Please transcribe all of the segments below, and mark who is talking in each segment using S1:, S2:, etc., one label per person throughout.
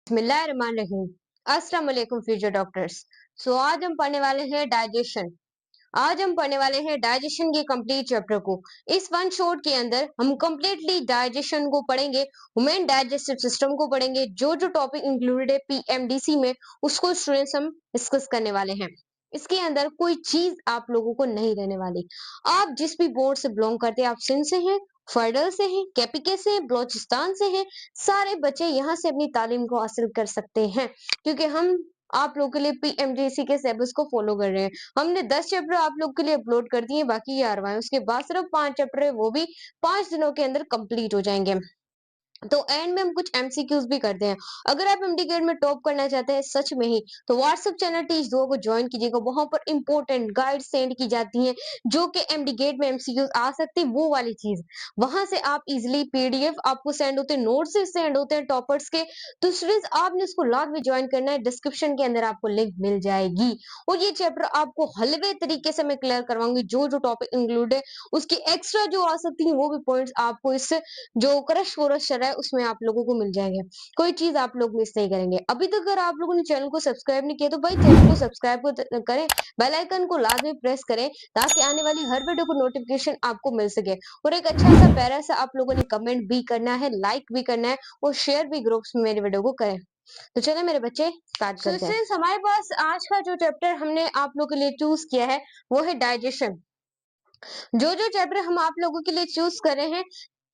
S1: बिस्मिल्लाहिर्रहमानिर्रहीम। अस्सलाम वालेकुम फ्यूचर डॉक्टर्स। आज हम पढ़ने वाले हैं डाइजेशन। आज हम पढ़ने वाले हैं डाइजेशन के कंप्लीट चैप्टर को। इस वन शॉट के अंदर हम कंप्लीटली डाइजेशन को पढ़ेंगे, ह्यूमन डाइजेस्टिव सिस्टम को पढ़ेंगे। जो जो टॉपिक इंक्लूडेड है पीएमडीसी में उसको स्टूडेंट्स हम डिस्कस करने वाले हैं। इसके अंदर कोई चीज आप लोगों को नहीं रहने वाली। आप जिस भी बोर्ड से बिलोंग करते हैं, आप सिंध से हैं, फर्डल से हैं, केपीके से हैं, बलोचिस्तान से हैं, सारे बच्चे यहाँ से अपनी तालीम को हासिल कर सकते हैं, क्योंकि हम आप लोगों के लिए पीएमडीसी के सिलेबस को फॉलो कर रहे हैं। हमने 10 चैप्टर आप लोग के लिए अपलोड कर दिए, बाकी ये आ रहा है। उसके बाद सिर्फ 5 चैप्टर है, वो भी 5 दिनों के अंदर कंप्लीट हो जाएंगे। तो एंड में हम कुछ एमसीक्यूज भी करते हैं। अगर आप एमडी ग्रेड में टॉप करना चाहते हैं सच में ही, तो व्हाट्सएप चैनल टीच दो को ज्वाइन कीजिएगा। वहां पर इंपॉर्टेंट गाइड सेंड की जाती हैं, जो कि एमडी ग्रेड में एमसीक्यूज आ सकती है, वो वाली चीज वहां से आप इजिली पीडीएफ आपको सेंड होते हैं, नोट्स से सेंड होते हैं टॉपर्स के। तो स्टूडेंट्स आपने इसको लाभ में ज्वाइन करना है, डिस्क्रिप्शन के अंदर आपको लिंक मिल जाएगी। और ये चैप्टर आपको हलवे तरीके से मैं क्लियर करवाऊंगी। जो जो टॉपिक इंक्लूड है उसकी एक्स्ट्रा जो आ सकती है वो भी पॉइंट्स आपको इस जो क्रश फोरस चल रहा है उसमें आप लोगों को मिल जाएंगे। कोई चीज आप लोग मिस नहीं करेंगे। अभी तक अगर आप लोगों ने चैनल को सब्सक्राइब नहीं किया तो भाई चैनल को सब्सक्राइब करें, बेल आइकन को लाजमी प्रेस करें, ताकि आने वाली हर वीडियो को नोटिफिकेशन आपको मिल सके। और एक अच्छा सा प्यारा सा आप लोगों ने कमेंट भी करना है, लाइक भी करना है और शेयर भी ग्रुप्स में मेरी वीडियो को करें। तो चले मेरे बच्चे स्टार्ट करते हैं। हमारे पास आज का जो चैप्टर हमने आप लोगों के लिए चूज किया है वो है डाइजेशन। जो जो चैप्टर हम आप लोगों के लिए चूज कर रहे हैं,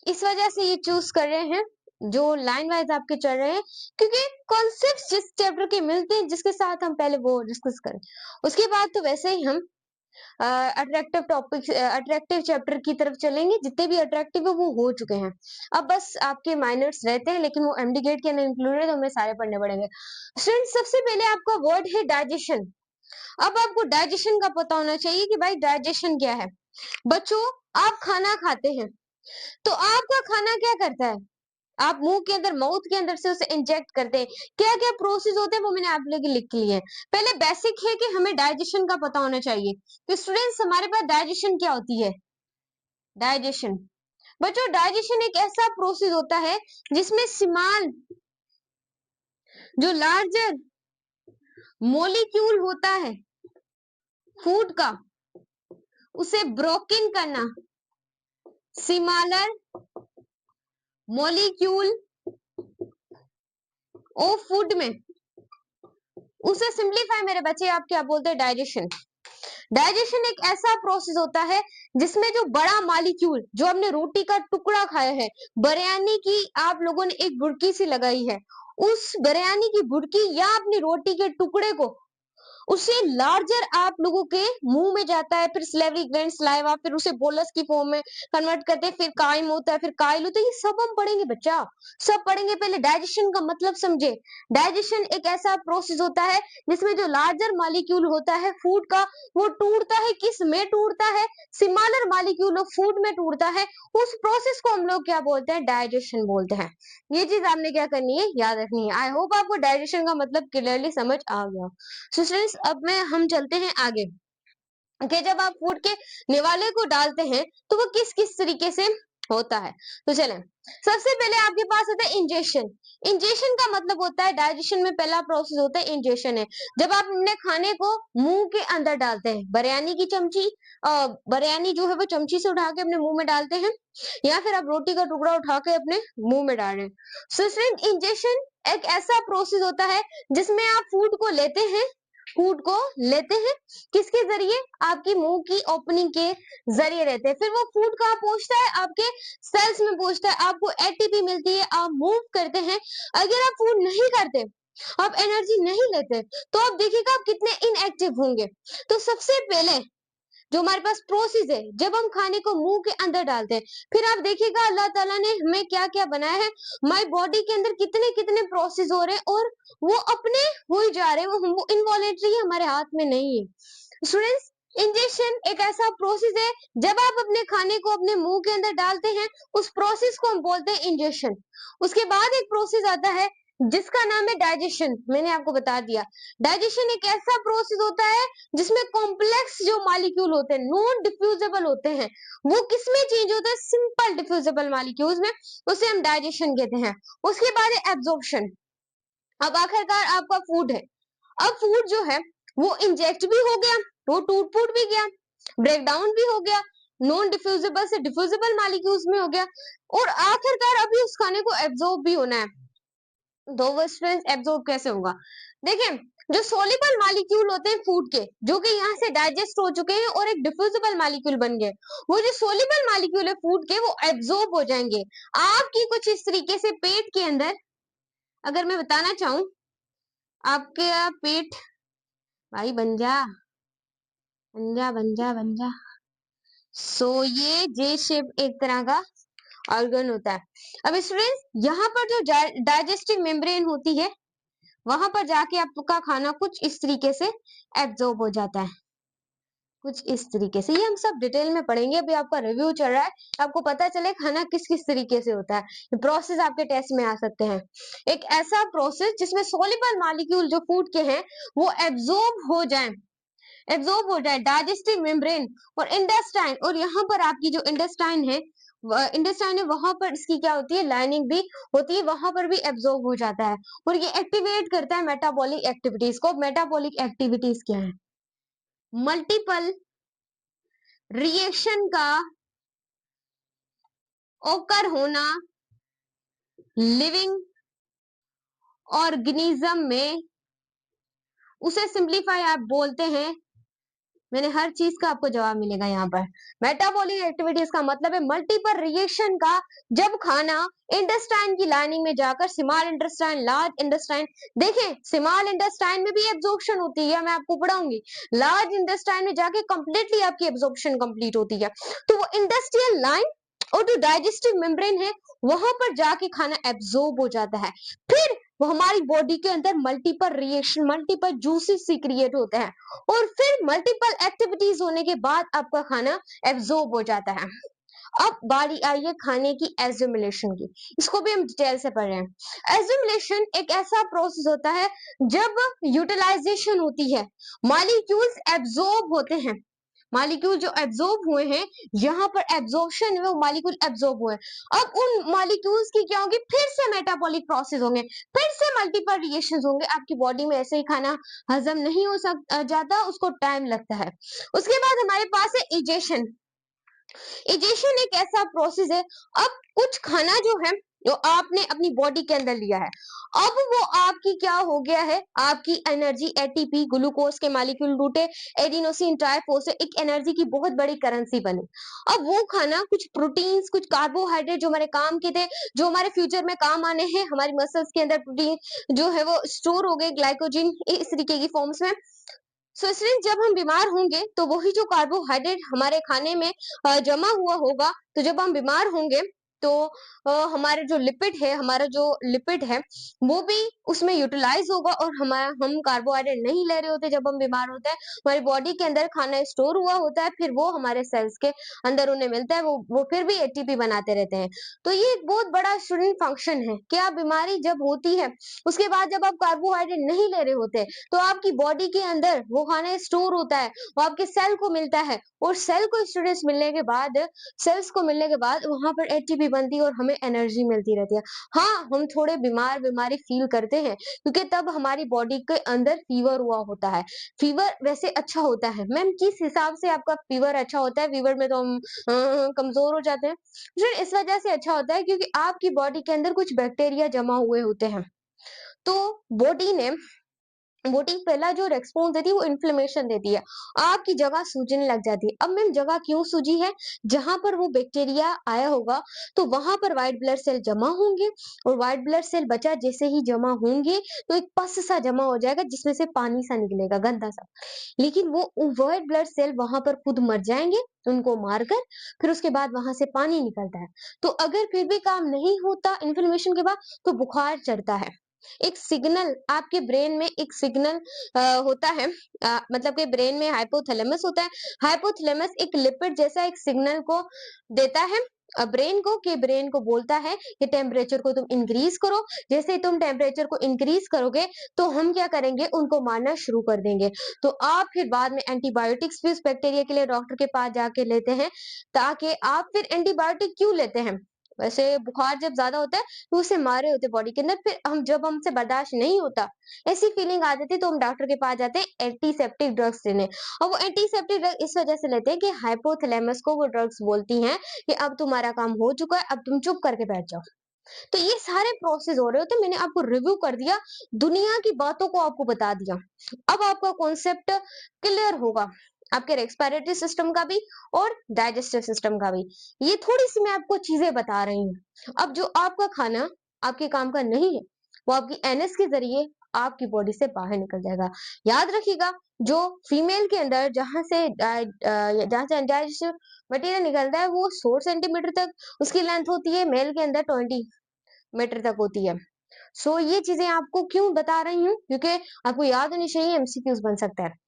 S1: इस वजह से ये चूज कर रहे हैं जो लाइन वाइज आपके चल रहे हैं, क्योंकि कॉन्सेप्ट जिस चैप्टर के मिलते हैं जिसके साथ हम पहले वो डिस्कस करें। उसके बाद तो वैसे ही हम अट्रैक्टिव टॉपिक अट्रैक्टिव चैप्टर की तरफ चलेंगे। जितने भी अट्रैक्टिव है वो हो चुके हैं, अब बस आपके माइनर्स रहते हैं, लेकिन वो एमडी गेट के अंदर इंक्लूडेड है, तो हमें सारे पढ़ने पड़ेंगे। स्टूडेंट सबसे पहले आपका वर्ड है डाइजेशन। अब आपको डाइजेशन का पता होना चाहिए कि भाई डाइजेशन क्या है। बच्चों, आप खाना खाते हैं तो आपका खाना क्या करता है, आप मुंह के अंदर माउथ के अंदर से उसे इंजेक्ट करते हैं। क्या क्या प्रोसेस होते हैं वो मैंने आप लोग लिख लिए हैं। पहले बेसिक है कि हमें डाइजेशन का पता होना चाहिए। तो स्टूडेंट्स हमारे पास डाइजेशन क्या होती है। डाइजेशन बच्चों, डाइजेशन एक ऐसा प्रोसेस होता है जिसमें स्मॉल जो लार्जर मोलिक्यूल होता है फूड का, उसे ब्रोकन करना, स्मॉलर मॉलिक्यूल ऑफ फूड में, उसे सिंप्लीफाई मेरे बच्चे आप क्या बोलते हैं, डाइजेशन। डाइजेशन एक ऐसा प्रोसेस होता है जिसमें जो बड़ा मॉलिक्यूल, जो हमने रोटी का टुकड़ा खाया है, बिरयानी की आप लोगों ने एक बुर्की सी लगाई है, उस बिरयानी की बुर्की या अपनी रोटी के टुकड़े को उससे लार्जर आप लोगों के मुंह में जाता है, फिर स्लेवरी ग्लैंड सलाइवा, फिर उसे बोलस की फॉर्म में कन्वर्ट करते हैं, फिर काइम होता है, फिर काइल होता है। ये सब हम पढ़ेंगे बच्चा, सब पढ़ेंगे। पहले डाइजेशन का मतलब समझे। डाइजेशन एक ऐसा प्रोसेस होता है जिसमें जो लार्जर मॉलिक्यूल होता है फूड का, वो टूटता है, किस में टूटता है, स्मॉलर मॉलिक्यूल ऑफ फूड में टूटता है। उस प्रोसेस को हम लोग क्या बोलते हैं, डाइजेशन बोलते हैं। ये चीज आपने क्या करनी है, याद रखनी है। आई होप आपको डाइजेशन का मतलब क्लियरली समझ आ गया। सो स्टूडेंट्स अब मैं हम चलते हैं आगे कि जब आप फूड के निवाले को डालते हैं तो वो किस किस तरीके से होता है। तो चलें, सबसे पहले आपके पास होता है इंजेशन। इंजेशन का मतलब होता है, डाइजेशन में पहला प्रोसेस होता है इंजेशन है। जब आप अपने खाने को मुंह के अंदर डालते हैं, बिरयानी की चमची बिरयानी जो है वो चमची से उठा के अपने मुंह में डालते हैं, या फिर आप रोटी का टुकड़ा उठा के अपने मुंह में डाल रहे हैं। सो स्टूडेंट, इंजेशन एक ऐसा प्रोसेस होता है जिसमें आप फूड को लेते हैं, फूड को लेते हैं किसके जरिए, आपकी मुंह की ओपनिंग के जरिए रहते हैं। फिर वो फूड कहाँ पहुंचता है, आपके सेल्स में पहुंचता है, आपको एटीपी मिलती है, आप मूव करते हैं। अगर आप फूड नहीं करते, आप एनर्जी नहीं लेते, तो आप देखिएगा आप कितने इनएक्टिव होंगे। तो सबसे पहले जो हमारे पास प्रोसेस है, जब हम खाने को मुंह के अंदर डालते हैं, फिर आप देखिएगा अल्लाह ताला ने हमें क्या क्या बनाया है, हमारी बॉडी के अंदर कितने कितने प्रोसेस हो रहे हैं, और वो अपने हो ही जा रहे हैं, वो इनवॉलेंटरी है, हमारे हाथ में नहीं है। स्टूडेंट्स, इंजेक्शन एक ऐसा प्रोसेस है, जब आप अपने खाने को अपने मुंह के अंदर डालते हैं, उस प्रोसेस को हम बोलते हैं इंजेक्शन। उसके बाद एक प्रोसेस आता है जिसका नाम है डाइजेशन। मैंने आपको बता दिया, डाइजेशन एक ऐसा प्रोसेस होता है जिसमें कॉम्प्लेक्स जो मॉलिक्यूल होते हैं, नॉन डिफ्यूजेबल होते हैं, वो किसमें चेंज होते हैं, सिंपल डिफ्यूजेबल मॉलिक्यूल्स में, उसे हम डाइजेशन कहते हैं। उसके बाद है एब्जॉर्प्शन। अब आखिरकार आपका फूड है, अब फूड जो है वो इंजेक्ट भी हो गया, वो टूट फूट भी गया, ब्रेक डाउन भी हो गया, नॉन डिफ्यूजिबल से डिफ्यूजिबल मॉलिक्यूल्स में हो गया, और आखिरकार अभी उस खाने को एब्जॉर्ब भी होना है। तो वो स्ट्रेस एब्जॉर्ब कैसे होगा? देखिए, जो सोल्यूबल मॉलिक्यूल होते हैं फूड के, जो कि यहाँ से डाइजेस्ट हो चुके हैं और एक डिफ्यूजिबल मॉलिक्यूल बन गए, वो जो सोल्यूबल मॉलिक्यूल है फूड के, वो एब्जॉर्ब हो जाएंगे आपकी कुछ इस तरीके से पेट के अंदर। अगर मैं बताना चाहूं, आपके पेट, भाई बन जा, बन जा, बन जा, बन जा। सो ये जे शेप एक तरह का ऑर्गन होता है। अब स्टूडेंट्स, यहाँ पर जो डाइजेस्टिव मेम्ब्रेन होती है, वहां पर जाके आपका खाना कुछ इस तरीके से एब्जॉर्ब हो जाता है, कुछ इस तरीके से। ये हम सब डिटेल में पढ़ेंगे, अभी आपका रिव्यू चल रहा है, आपको पता चले खाना किस किस तरीके से होता है। प्रोसेस आपके टेस्ट में आ सकते हैं। एक ऐसा प्रोसेस जिसमें सोल्यूबल मॉलिक्यूल जो फूड के हैं वो एब्जॉर्ब हो जाए डाइजेस्टिव मेम्ब्रेन और इंटेस्टाइन, और यहाँ पर आपकी जो इंटेस्टाइन है, वहां पर इसकी क्या होती है, लाइनिंग भी होती है, वहां पर भी एब्जॉर्ब हो जाता है, और ये एक्टिवेट करता है मेटाबॉलिक एक्टिविटीज को। मेटाबॉलिक एक्टिविटीज क्या है? मल्टीपल रिएक्शन का ओकर होना लिविंग ऑर्गेनिज्म में, उसे सिंप्लीफाई आप बोलते हैं, मैंने हर चीज का आपको जवाब मिलेगा यहाँ पर। मेटाबॉलिक एक्टिविटीज का मतलब है मल्टीपल रिएक्शन का, जब खाना इंटेस्टाइन की लाइनिंग में जाकर स्मॉल इंटेस्टाइन, लार्ज इंटेस्टाइन, देखें स्मॉल इंटेस्टाइन में भी एब्जॉर्प्शन होती है, मैं आपको पढ़ाऊंगी, लार्ज इंटेस्टाइन में जाके कंप्लीटली आपकी एब्जॉर्प्शन कंप्लीट होती है। तो वो इंडस्ट्रियल लाइन और जो डाइजेस्टिव मेम्ब्रेन है, वहां पर जाके खाना एब्जॉर्ब हो जाता है, फिर वो हमारी बॉडी के अंदर मल्टीपल रिएक्शन, मल्टीपल जूसेस से क्रिएट होते हैं, और फिर मल्टीपल एक्टिविटीज होने के बाद आपका खाना एब्जॉर्ब हो जाता है। अब बारी आई है खाने की एज्यूमुलेशन की, इसको भी हम डिटेल से पढ़ रहे हैं। एज्यूमुलेशन एक ऐसा प्रोसेस होता है जब यूटिलाइजेशन होती है, मॉलिक्यूल्स एब्जॉर्ब होते हैं, मॉलिक्यूल जो एब्जॉर्ब हुए हैं, यहाँ पर एब्जॉर्प्शन में वो मॉलिक्यूल एब्जॉर्ब हुए, अब उन मॉलिक्यूल्स की क्या होगी, फिर से मेटाबॉलिक प्रोसेस होंगे, फिर से मल्टीपल रिएक्शंस होंगे, आपकी बॉडी में ऐसे ही खाना हजम नहीं हो जाता, उसको टाइम लगता है। उसके बाद हमारे पास है इजेशन। इजेशन एक ऐसा प्रोसेस है, अब कुछ खाना जो है, जो आपने अपनी बॉडी के अंदर लिया है, अब वो आपकी क्या हो गया है, आपकी एनर्जी एटीपी, ग्लूकोज के मॉलिक्यूल टूटे, एडिनोसिन ट्राइफॉस्फेट, एक एनर्जी की बहुत बड़ी करेंसी बनी। अब वो खाना कुछ प्रोटीन्स, कुछ कार्बोहाइड्रेट जो हमारे काम के थे, जो हमारे फ्यूचर में काम आने हैं, हमारी मसल्स के अंदर प्रोटीन जो है वो स्टोर हो गए ग्लाइकोजन इस तरीके की फॉर्म्स में। सो इसलिए जब हम बीमार होंगे तो वही जो कार्बोहाइड्रेट हमारे खाने में जमा हुआ होगा, तो जब हम बीमार होंगे तो हमारे जो लिपिड है, हमारा जो लिपिड है वो भी उसमें यूटिलाइज होगा, और हमारा हम कार्बोहाइड्रेट नहीं ले रहे होते जब हम बीमार होते हैं, हमारी बॉडी के अंदर खाना स्टोर हुआ होता है, फिर वो हमारे सेल्स के अंदर उन्हें मिलता है, वो फिर भी एटीपी बनाते रहते हैं। तो ये एक बहुत बड़ा स्टूडेंट फंक्शन है। क्या बीमारी जब होती है, उसके बाद जब आप कार्बोहाइड्रेट नहीं ले रहे होते, तो आपकी बॉडी के अंदर वो खाना स्टोर होता है, वो आपके सेल को मिलता है, और सेल को स्टूडेंट्स मिलने के बाद, सेल्स को मिलने के बाद वहां पर एटीपी बनती है और हमें एनर्जी मिलती रहती है। हाँ, हम थोड़े बीमारी फील करते हैं, क्योंकि तब हमारी बॉडी के अंदर फीवर हुआ होता है। फीवर वैसे अच्छा होता है मैम, किस हिसाब से आपका फीवर अच्छा होता है? फीवर में तो हम कमजोर हो जाते हैं, फिर इस वजह से अच्छा होता है क्योंकि आपकी बॉडी के अंदर कुछ बैक्टीरिया जमा हुए होते हैं, तो बॉडी ने बॉडी पहला जो रेस्पॉन्स देती है वो इन्फ्लेमेशन देती है, आपकी जगह सूजने लग जाती है। अब मैम जगह क्यों सूजी है? जहां पर वो बैक्टीरिया आया होगा तो वहां पर व्हाइट ब्लड सेल जमा होंगे, और व्हाइट ब्लड सेल बचा जैसे ही जमा होंगे तो एक पस सा जमा हो जाएगा जिसमें से पानी सा निकलेगा, गंदा सा। लेकिन वो व्हाइट ब्लड सेल वहां पर खुद मर जाएंगे, उनको मारकर फिर उसके बाद वहां से पानी निकलता है। तो अगर फिर भी काम नहीं होता इन्फ्लेमेशन के बाद, तो बुखार चढ़ता है। एक सिग्नल आपके ब्रेन में, एक सिग्नल होता है, मतलब कि ब्रेन में हाइपोथैलेमस होता है, हाइपोथैलेमस एक लिपिड जैसा एक सिग्नल को देता है ब्रेन को, कि ब्रेन को बोलता है कि टेम्परेचर को तुम इंक्रीज करो। जैसे ही तुम टेम्परेचर को इंक्रीज करोगे तो हम क्या करेंगे, उनको मारना शुरू कर देंगे। तो आप फिर बाद में एंटीबायोटिक्स भी उस बैक्टीरिया के लिए डॉक्टर के पास जाके लेते हैं, ताकि आप फिर एंटीबायोटिक क्यों लेते हैं? वैसे बुखार जब ज्यादा होता है तो उसे मारे होते बॉडी के अंदर, फिर हम जब हमसे बर्दाश्त नहीं होता, ऐसी फीलिंग आ जाती है, तो हम डॉक्टर के पास जाते हैं एंटीसेप्टिक ड्रग्स लेने। और वो एंटीसेप्टिक ड्रग इस वजह से लेते हैं कि हाइपोथैलेमस को वो ड्रग्स बोलती हैं कि अब तुम्हारा काम हो चुका है, अब तुम चुप करके बैठ जाओ। तो ये सारे प्रोसेस हो रहे होते हैं, मैंने आपको रिव्यू कर दिया, दुनिया की बातों को आपको बता दिया। अब आपका कॉन्सेप्ट क्लियर होगा, आपके रेस्पिरेटरी सिस्टम का भी और डाइजेस्टिव सिस्टम का भी। ये थोड़ी सी मैं आपको चीजें बता रही हूँ। अब जो आपका खाना आपके काम का नहीं है, वो आपकी एनएस के जरिए आपकी बॉडी से बाहर निकल जाएगा। याद रखिएगा, जो फीमेल के अंदर जहां से डाइजेस्टिव मटेरियल निकलता है वो 16 सेंटीमीटर तक उसकी लेंथ होती है, मेल के अंदर 20 मीटर तक होती है। सो ये चीजें आपको क्यों बता रही हूँ, क्योंकि आपको याद होनी चाहिए, एमसीक्यूज बन सकता है।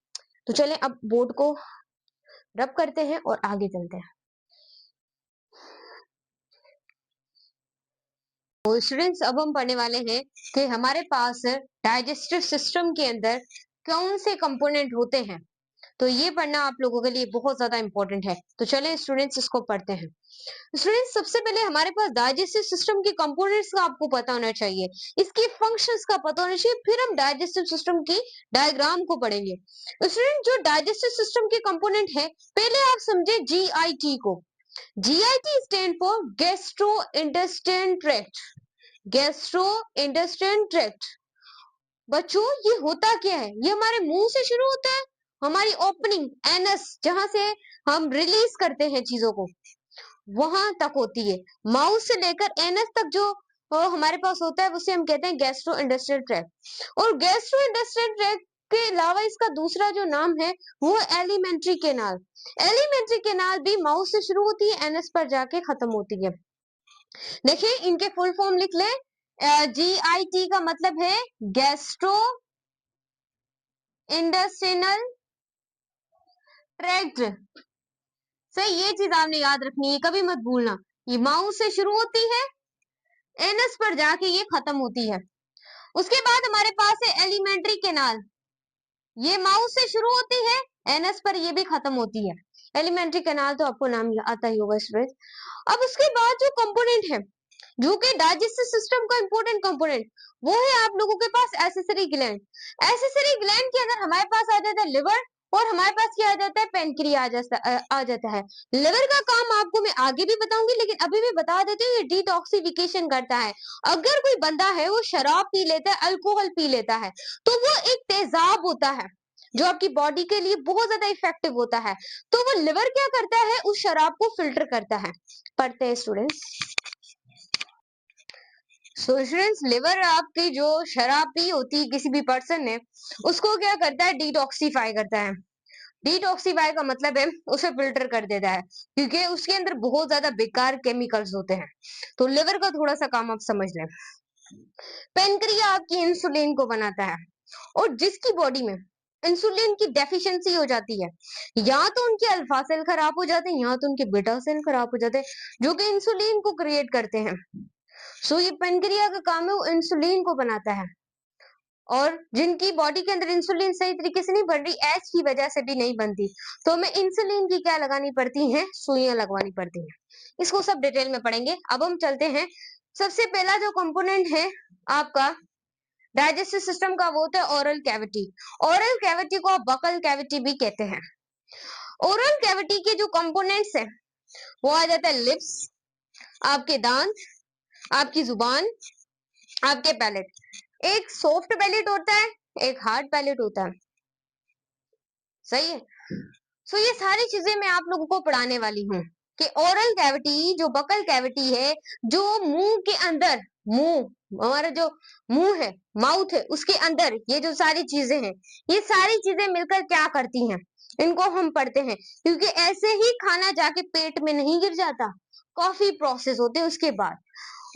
S1: तो चलें अब बोर्ड को रब करते हैं और आगे चलते हैं। तो स्टूडेंट्स, अब हम पढ़ने वाले हैं कि हमारे पास डाइजेस्टिव सिस्टम के अंदर कौन से कंपोनेंट होते हैं। तो ये पढ़ना आप लोगों के लिए बहुत ज्यादा इंपॉर्टेंट है। तो चलें स्टूडेंट्स, इसको पढ़ते हैं। स्टूडेंट्स, सबसे पहले हमारे पास डाइजेस्टिव सिस्टम के कंपोनेंट्स का आपको पता होना चाहिए, इसकी फंक्शंस का पता होना चाहिए, फिर हम डाइजेस्टिव सिस्टम की डायग्राम को पढ़ेंगे। स्टूडेंट, जो डाइजेस्टिव सिस्टम के कंपोनेंट है, पहले आप समझे जीआईटी को। GIT stand for gastro intestine tract. Gastro intestine tract. बच्चों, ये होता क्या है? ये हमारे मुंह से शुरू होता है, हमारी ओपनिंग एनस, जहां से हम रिलीज करते हैं चीजों को, वहां तक होती है। माउथ से लेकर एनस तक जो हमारे पास होता है, उसे हम कहते हैं गैस्ट्रो इंडस्ट्रियल ट्रैक्ट। और गैस्ट्रो इंडस्ट्रियल ट्रैक्ट के अलावा इसका दूसरा जो नाम है वो एलिमेंट्री केनाल। एलिमेंट्री केनाल भी माउथ से शुरू होती है, एनस पर जाके खत्म होती है। देखिए, इनके फुल फॉर्म लिख ले। जीआईटी का मतलब है गैस्ट्रो इंडस्ट्रियल ट्रैक्ट। सही, ये चीज आपने याद रखनी है, कभी मत भूलना। ये माउथ से शुरू होती है, एनस पर जाके ये खत्म होती है। उसके बाद हमारे पास है एलिमेंट्री केनाल। ये माउथ से शुरू होती है, एनस पर ये भी खत्म होती है। एलिमेंट्री केनाल तो आपको नाम आता ही होगा स्टूडेंट। अब उसके बाद जो कंपोनेंट है, जो कि डाइजेस्टिव सिस्टम का इंपॉर्टेंट कंपोनेंट, वो है आप लोगों के पास एसेसरी ग्लैंड। एसेसरी ग्लैंड के अंदर हमारे पास आ जाता है लिवर, और हमारे पास क्या आ जाता है? पेनक्रिया आ जाता है। लिवर का काम आपको मैं आगे भी बताऊंगी, लेकिन अभी भी बता देती हूँ, ये डिटॉक्सिफिकेशन करता है। अगर कोई बंदा है वो शराब पी लेता है, अल्कोहल पी लेता है, तो वो एक तेजाब होता है जो आपकी बॉडी के लिए बहुत ज्यादा इफेक्टिव होता है। तो वो लिवर क्या करता है? उस शराब को फिल्टर करता है। पढ़ते हैं स्टूडेंट्स। स्टूडेंट्स, लिवर आपकी जो शराब पी होती है किसी भी पर्सन ने, उसको क्या करता है? डिटॉक्सिफाई करता है। डिटॉक्सिफाई का मतलब है उसे फिल्टर कर देता है, क्योंकि उसके अंदर बहुत ज्यादा बेकार केमिकल्स होते हैं। तो लिवर का थोड़ा सा काम आप समझ लें। पेनक्रिया आपकी इंसुलिन को बनाता है, और जिसकी बॉडी में इंसुलिन की डेफिशिएंसी हो जाती है, या तो उनके अल्फा सेल खराब हो जाते हैं, या तो उनके बीटा सेल खराब हो जाते हैं, जो कि इंसुलिन को क्रिएट करते हैं। सो ये पेनक्रिया का काम है, वो इंसुलिन को बनाता है। और जिनकी बॉडी के अंदर इंसुलिन सही तरीके से नहीं बन रही, एज की वजह से भी नहीं बनती, तो हमें इंसुलिन की क्या लगानी पड़ती है? सुइयां लगवानी पड़ती हैं। इसको सब डिटेल में पढ़ेंगे। अब हम चलते हैं, सबसे पहला जो कंपोनेंट है आपका डाइजेस्टिव सिस्टम का, वो होता है ओरल कैविटी। ओरल कैविटी को आप बकल कैविटी भी कहते हैं। ओरल कैविटी के जो कंपोनेंट्स है, वो आ जाता है लिप्स, आपके दांत, आपकी जुबान, आपके पैलेट। एक सॉफ्ट पैलेट होता है, एक हार्ड पैलेट होता है। सही है। सो ये सारी चीजें मैं आप लोगों को पढ़ाने वाली हूँ कि ओरल कैविटी, जो बकल कैविटी है, जो मुंह के अंदर, मुंह, हमारा जो मुंह है, माउथ है, उसके अंदर ये जो सारी चीजें हैं, ये सारी चीजें मिलकर क्या करती हैं, इनको हम पढ़ते हैं। क्योंकि ऐसे ही खाना जाके पेट में नहीं गिर जाता, काफी प्रोसेस होते हैं उसके बाद।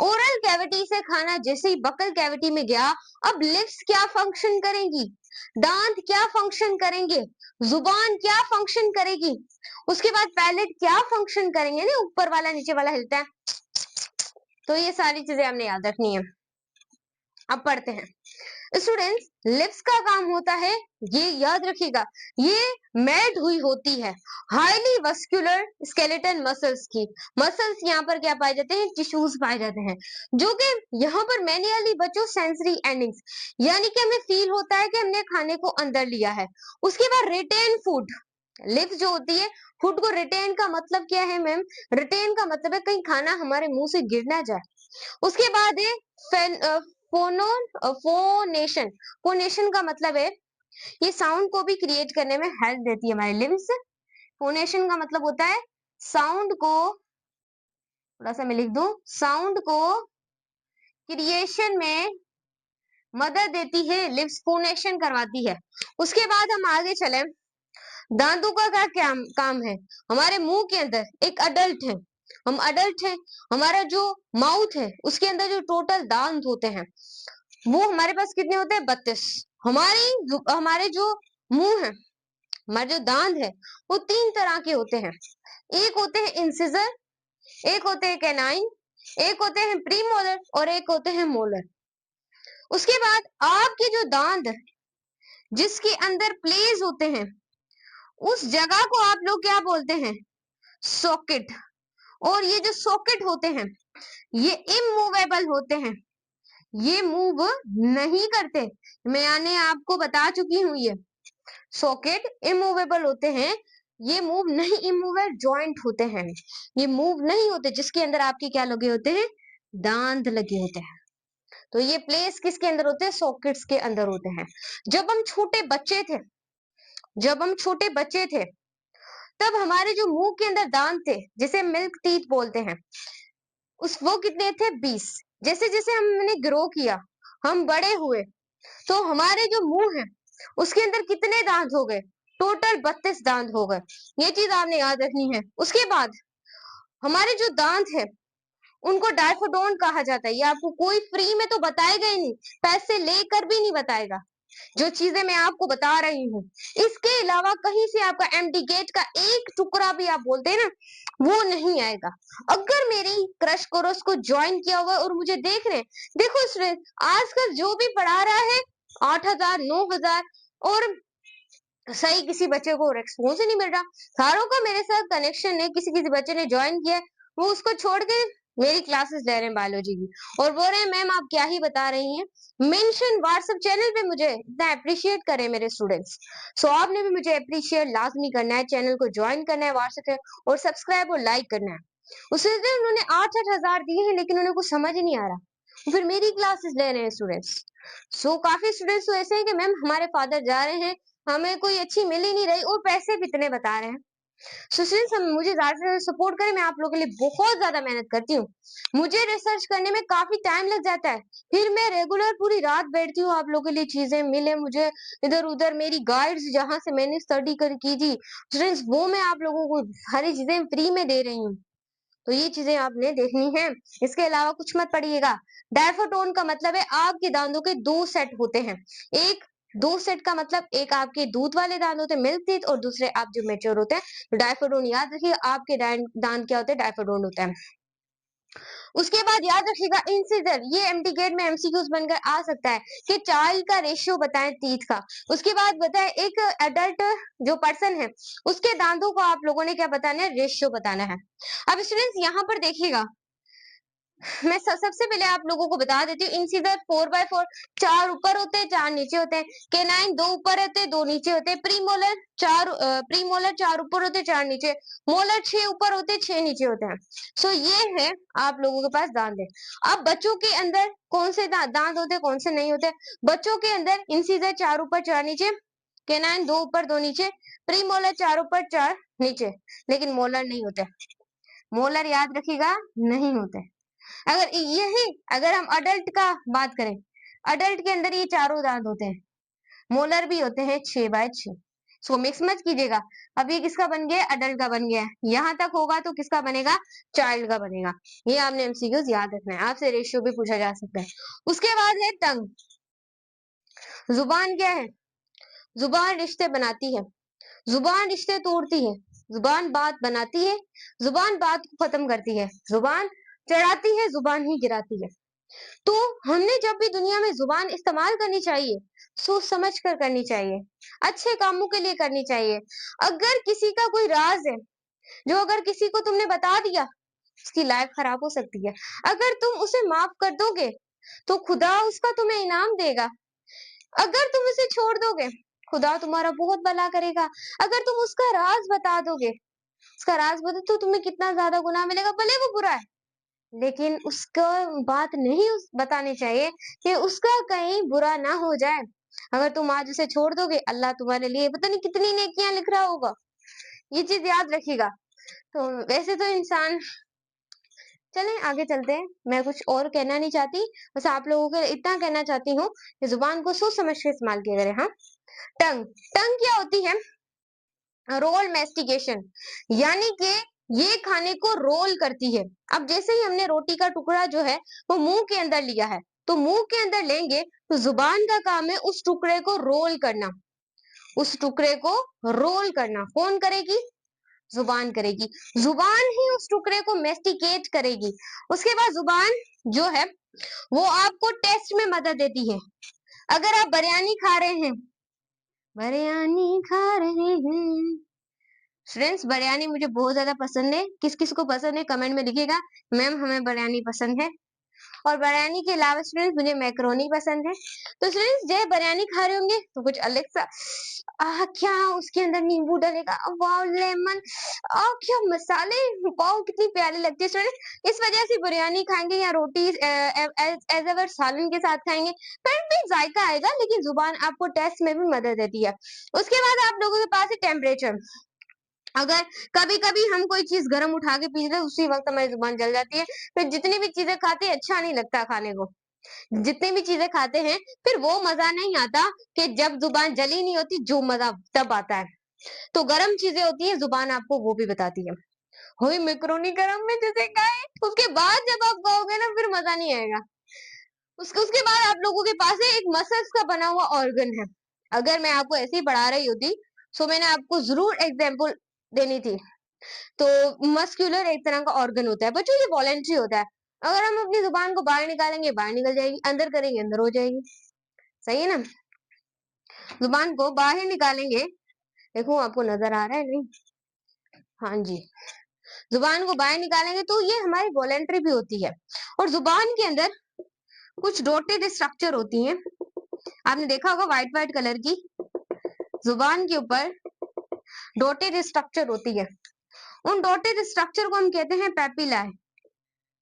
S1: ओरल कैविटी से खाना जैसे ही बकल कैविटी में गया, अब लिप्स क्या फंक्शन करेंगी, दांत क्या फंक्शन करेंगे, जुबान क्या फंक्शन करेगी, उसके बाद पैलेट क्या फंक्शन करेंगे, ना ऊपर वाला नीचे वाला हिलता है, तो ये सारी चीजें हमने याद रखनी है। अब पढ़ते हैं। स्टूडेंट्स, लिप्स का काम होता है, ये याद रखिएगा, ये मेल्ट हुई होती है हाईली वस्कुलर स्केलेटन मसल्स की। मसल्स यहाँ पर क्या पाए जाते हैं, टिश्यूज पाए जाते हैं, जो कि यहाँ पर मैन्युअली बच्चों सेंसरी एंडिंग्स, यानी कि हमें फील होता है कि हमने खाने को अंदर लिया है। उसके बाद रिटेन फूड, लिप्स जो होती है, फूड को रिटेन का मतलब क्या है मैम, रिटेन का मतलब है कहीं खाना हमारे मुंह से गिर ना जाए। उसके बाद है फोनेशन। फोनेशन का मतलब है, ये साउंड को भी क्रिएट करने में हेल्प देती है हमारे लिम्स। फोनेशन का मतलब होता है साउंड को, थोड़ा सा मैं लिख दूं, साउंड को क्रिएशन में मदद देती है, लिप्स फोनेशन करवाती है। उसके बाद हम आगे चले, दांतों का क्या काम है, हमारे मुंह के अंदर एक अडल्ट है, हम अडल्ट हैं, हमारा जो माउथ है उसके अंदर जो टोटल दांत होते हैं वो हमारे पास कितने होते हैं, 32। हमारे जो मुंह है, हमारे जो दांत है वो 3 तरह के होते हैं। एक होते हैं इंसिजर, एक होते हैं कैनाइन, एक होते हैं प्रीमोलर और एक होते हैं मोलर। उसके बाद आपके जो दांत जिसके अंदर प्लेस होते हैं, उस जगह को आप लोग क्या बोलते हैं, सॉकेट। और ये जो सॉकेट होते हैं ये इमूवेबल होते हैं, ये मूव नहीं करते। मैंने आपको बता चुकी हूं, ये सॉकेट इमूवेबल होते हैं, ये मूव नहीं, इमूवेबल जॉइंट होते हैं, ये मूव नहीं होते, जिसके अंदर आपके क्या लगे होते हैं, दांत लगे होते हैं। तो ये प्लेस किसके अंदर होते हैं, सॉकेट्स के अंदर होते हैं। जब हम छोटे बच्चे थे, जब हम छोटे बच्चे थे तब हमारे जो मुंह के अंदर दांत थे, जिसे मिल्क टीथ बोलते हैं, वो कितने थे, 20। जैसे जैसे हमने ग्रो किया, हम बड़े हुए, तो हमारे जो मुंह है उसके अंदर कितने दांत हो गए, टोटल 32 दांत हो गए। ये चीज आपने याद रखनी है। उसके बाद हमारे जो दांत है उनको डायफोडोन कहा जाता है। ये आपको कोई फ्री में तो बताएगा ही नहीं, पैसे लेकर भी नहीं बताएगा, जो चीजें मैं आपको बता रही हूँ। इसके अलावा कहीं से आपका एम्प्टी गेट का एक टुकड़ा भी आप बोलते हैं ना, वो नहीं आएगा। अगर मेरी क्रश कोर्स को ज्वाइन किया हुआ और मुझे देख रहे हैं, देखो स्टूडेंट, आजकल जो भी पढ़ा रहा है 8,000 9,000, और सही किसी बच्चे को रेस्पॉन्स ही नहीं मिल रहा। सारों का मेरे साथ कनेक्शन है, किसी किसी बच्चे ने ज्वाइन किया है, वो उसको छोड़ के मेरी क्लासेस ले रहे हैं बायोलॉजी की, और बोल रहे हैं मैम आप क्या ही बता रही हैं। मेंशन व्हाट्सएप चैनल पे मुझे इतना अप्रिशिएट करें मेरे स्टूडेंट्स। सो आपने भी मुझे अप्रिशिएट लाजमी करना है, चैनल को ज्वाइन करना है व्हाट्सएप पे, और सब्सक्राइब और लाइक करना है। उसी दिन उन्होंने 8,000 दिए हैं, लेकिन उन्हें कुछ समझ ही नहीं आ रहा, फिर मेरी क्लासेस ले रहे हैं स्टूडेंट्स। सो काफी स्टूडेंट्स तो ऐसे हैं कि मैम हमारे फादर जा रहे हैं, हमें कोई अच्छी मिल ही नहीं रही, और पैसे भी इतने बता रहे हैं। सो सिंस हम मुझे ज्यादा से ज्यादा सपोर्ट करें, मैं आप लोगों के लिए बहुत ज्यादा मेहनत करती हूँ, मुझे रिसर्च करने में काफी टाइम लग जाता है, फिर मैं रेगुलर पूरी रात बैठती हूँ आप लोगों के लिए, चीजें मिले मुझे इधर उधर, मेरी गाइड्स जहां से मैंने स्टडी कर की थी स्टूडेंट्स, वो मैं आप लोगों को सारी चीजें फ्री में दे रही हूँ। तो ये चीजें आपने देखनी है, इसके अलावा कुछ मत पढ़िएगा। डायफोटोन का मतलब है आपके दांतों के 2 सेट होते हैं, एक 2 सेट का मतलब एक आपके दूध वाले दांत होते हैं मिल्क टीथ, और दूसरे आप जो मेच्योर होते हैं। तो डायफोडोन याद रखिए, आपके दांत क्या होते हैं, डायफोडोन होता है। उसके बाद याद रखिएगा इंसिजर, ये एम्प्टी गेट में एमसीक्यूज बनकर आ सकता है कि चाइल्ड का रेशियो बताएं टीथ का। उसके बाद बताएं एक एडल्ट जो पर्सन है उसके दांतों को आप लोगों ने क्या बताना है, रेशियो बताना है। अब स्टूडेंट्स यहाँ पर देखिएगा, मैं सबसे पहले आप लोगों को बता देती हूँ, इंसिजर 4x4, 4 ऊपर होते हैं 4 नीचे होते हैं। केनाइन 2 ऊपर होते हैं 2 नीचे होते हैं। प्रीमोलर 4 ऊपर होते हैं 4 नीचे। मोलर 6 ऊपर होते हैं 6 नीचे होते हैं। सो ये है आप लोगों के पास दांत है। अब बच्चों के अंदर कौन से दांत होते हैं, कौन से नहीं होते। बच्चों के अंदर इंसिजर 4 ऊपर 4 नीचे, केनाइन 2 ऊपर 2 नीचे, प्रीमोलर 4 ऊपर 4 नीचे, लेकिन मोलर नहीं होते। मोलर याद रखिएगा नहीं होते। अगर हम अडल्ट का बात करें, अडल्ट के अंदर ये चारों दांत होते हैं, मोलर भी होते हैं 6x6। सो मिक्स मत कीजिएगा। अब ये किसका बन गया, अडल्ट का बन गया है, यहाँ तक होगा तो किसका बनेगा, चाइल्ड का बनेगा। ये आपने एमसीक्यूज याद रखना है, आपसे रेशियो भी पूछा जा सकता है। उसके बाद है टंग। जुबान क्या है, जुबान रिश्ते बनाती है, जुबान रिश्ते तोड़ती है, जुबान बात बनाती है, जुबान बात को खत्म करती है, जुबान चढ़ाती है, जुबान ही गिराती है। तो हमने जब भी दुनिया में जुबान इस्तेमाल करनी चाहिए, सोच समझ कर करनी चाहिए, अच्छे कामों के लिए करनी चाहिए। अगर किसी का कोई राज है, जो अगर किसी को तुमने बता दिया, उसकी लाइफ खराब हो सकती है। अगर तुम उसे माफ कर दोगे, तो खुदा उसका तुम्हें इनाम देगा। अगर तुम उसे छोड़ दोगे, खुदा तुम्हारा बहुत भला करेगा। अगर तुम उसका राज बता दोगे, उसका राज बता तो तुम्हें कितना ज्यादा गुनाह मिलेगा, भले वो बुरा है, लेकिन उसका बात नहीं बतानी चाहिए कि उसका कहीं बुरा ना हो जाए। अगर तुम आज उसे छोड़ दोगे, अल्लाह तुम्हारे लिए पता नहीं कितनी नेकियां लिख रहा होगा। ये चीज याद रखिएगा। तो वैसे तो इंसान, चलें आगे चलते हैं। मैं कुछ और कहना नहीं चाहती, बस आप लोगों को इतना कहना चाहती हूँ कि जुबान को सोच समझ के इस्तेमाल किया करें। हाँ, टंग, टंग क्या होती है? रोल मैस्टिकेशन, यानी कि ये खाने को रोल करती है। अब जैसे ही हमने रोटी का टुकड़ा जो है वो मुंह के अंदर लिया है, तो मुंह के अंदर लेंगे तो जुबान का काम है उस टुकड़े को रोल करना। उस टुकड़े को रोल करना कौन करेगी? जुबान करेगी। जुबान ही उस टुकड़े को मेस्टिकेट करेगी। उसके बाद जुबान जो है वो आपको टेस्ट में मदद देती है। अगर आप बिरयानी खा रहे हैं, बिरयानी खा रहे हैं, फ्रेंड्स बिरयानी मुझे बहुत ज्यादा पसंद है। किस किस को पसंद है कमेंट में लिखिएगा। मैम हमें बिरयानी पसंद है। और बिरयानी के अलावा स्टूडेंट्स मुझे मैक्रोनी पसंद है। तो स्टूडेंट्स जब बिरयानी खा रहे होंगे तो कुछ अलग सा, क्या उसके अंदर नींबू डलेगा, वाह लेमन, क्या मसाले, वाह कितनी प्यारी लगती है स्टूडेंट। इस वजह से बिरयानी खाएंगे या रोटी एज एवर सालन के साथ खाएंगे, फिर भी जायका आएगा, लेकिन जुबान आपको टेस्ट में भी मदद देती है। उसके बाद आप लोगों के पास है टेम्परेचर। अगर कभी कभी हम कोई चीज गर्म उठा के पी ले, उसी वक्त हमारी जुबान जल जाती है। फिर जितनी भी चीजें खाते हैं अच्छा नहीं लगता खाने को। जितनी भी चीजें खाते हैं फिर वो मजा नहीं आता कि जब जुबान जली नहीं होती, जो मजा तब आता है। तो गर्म चीजें होती है, जुबान आपको वो भी बताती है। हुई मैक्रोनी गरम में जैसे खाए, उसके बाद जब आप खाओगे ना फिर मजा नहीं आएगा। उसके बाद आप लोगों के पास है एक मसल्स का बना हुआ ऑर्गन है। अगर मैं आपको ऐसे ही पढ़ा रही होती तो मैंने आपको जरूर एग्जाम्पल देनी थी। तो मस्कुलर एक तरह का ऑर्गन होता है बच्चों, ये वॉलेंट्री होता है। अगर हम अपनी जुबान को बाहर निकालेंगे बाहर निकल जाएगी, अंदर करेंगे अंदर हो जाएगी। सही है ना? जुबान को बाहर निकालेंगे, देखो आपको नजर आ रहा है नहीं? हाँ जी, जुबान को बाहर निकालेंगे तो ये हमारी वॉलेंट्री भी होती है। और जुबान के अंदर कुछ डॉटेड स्ट्रक्चर होती हैं, आपने देखा होगा व्हाइट व्हाइट कलर की जुबान के ऊपर डॉटेड स्ट्रक्चर होती है। उन डॉटेड स्ट्रक्चर को हम कहते हैं पेपिला।